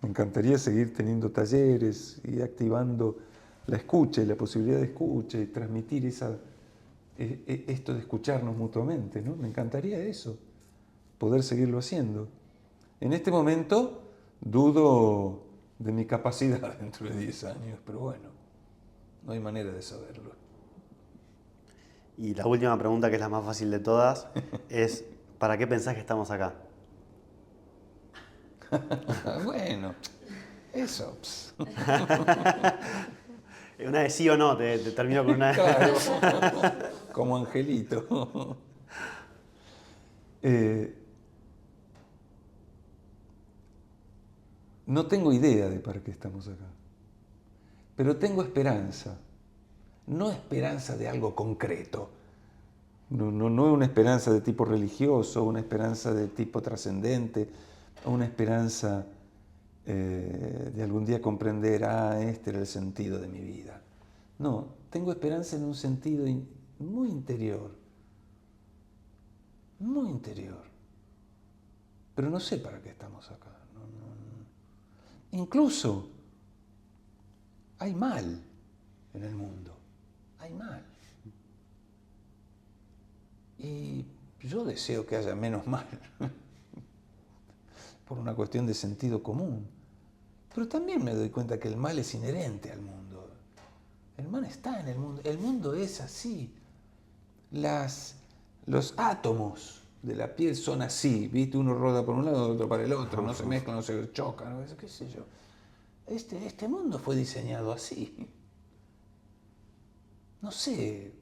Me encantaría seguir teniendo talleres y activando la escucha y la posibilidad de escucha y transmitir esto de escucharnos mutuamente, ¿no? Me encantaría eso, poder seguirlo haciendo. En este momento dudo de mi capacidad dentro de 10 años, pero bueno, no hay manera de saberlo. Y la última pregunta, que es la más fácil de todas, es ¿para qué pensás que estamos acá? Bueno, eso. Una de sí o no, te termino con una... Claro, como angelito. No tengo idea de para qué estamos acá, pero tengo esperanza. No esperanza de algo concreto. No es una esperanza de tipo religioso, una esperanza de tipo trascendente, una esperanza de algún día comprender, este era el sentido de mi vida. No, tengo esperanza en un sentido muy interior, muy interior. Pero no sé para qué estamos acá. Incluso hay mal en el mundo, hay mal. Y yo deseo que haya menos mal, por una cuestión de sentido común. Pero también me doy cuenta que el mal es inherente al mundo. El mal está en el mundo es así. Los átomos de la piel son así, ¿viste? Uno roda por un lado, otro para el otro, no se mezclan, no se chocan, ¿no? ¿Qué sé yo? Este mundo fue diseñado así. No sé,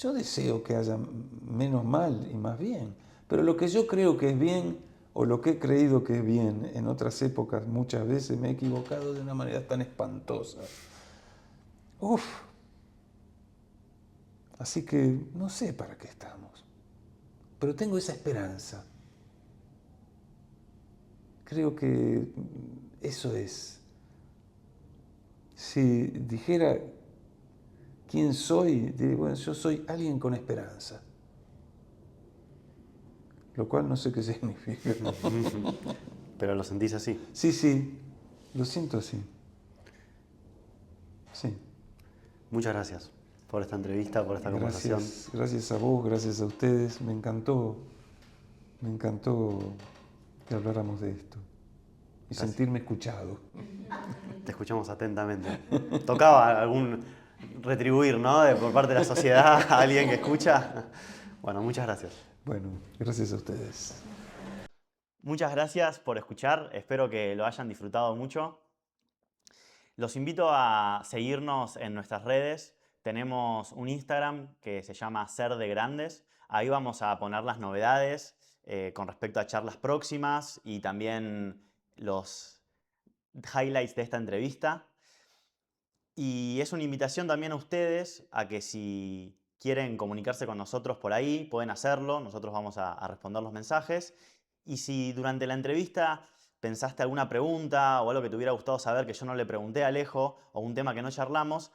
yo deseo que haya menos mal y más bien, pero lo que yo creo que es bien, o lo que he creído que es bien en otras épocas, muchas veces me he equivocado de una manera tan espantosa. Uf. Así que no sé para qué estamos, pero tengo esa esperanza. Creo que eso es. Si dijera quién soy, diría, bueno, yo soy alguien con esperanza. Lo cual no sé qué significa. Pero lo sentís así. Sí, lo siento así. Sí. Muchas gracias por esta entrevista, por esta conversación. Gracias a vos, gracias a ustedes. Me encantó que habláramos de esto y Gracias. sentirme escuchado. Te escuchamos atentamente. ¿Tocaba algún retribuir, ¿no? Por parte de la sociedad a alguien que escucha? Bueno, muchas gracias. Bueno, gracias a ustedes. Muchas gracias por escuchar, espero que lo hayan disfrutado mucho. Los invito a seguirnos en nuestras redes. Tenemos un Instagram que se llama Ser de Grandes. Ahí vamos a poner las novedades con respecto a charlas próximas y también los highlights de esta entrevista. Y es una invitación también a ustedes a que si quieren comunicarse con nosotros por ahí, pueden hacerlo. Nosotros vamos a responder los mensajes. Y si durante la entrevista pensaste alguna pregunta o algo que te hubiera gustado saber que yo no le pregunté a Alejo o un tema que no charlamos,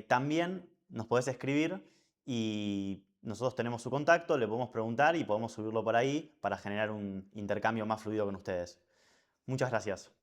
también nos podés escribir y nosotros tenemos su contacto, le podemos preguntar y podemos subirlo por ahí para generar un intercambio más fluido con ustedes. Muchas gracias.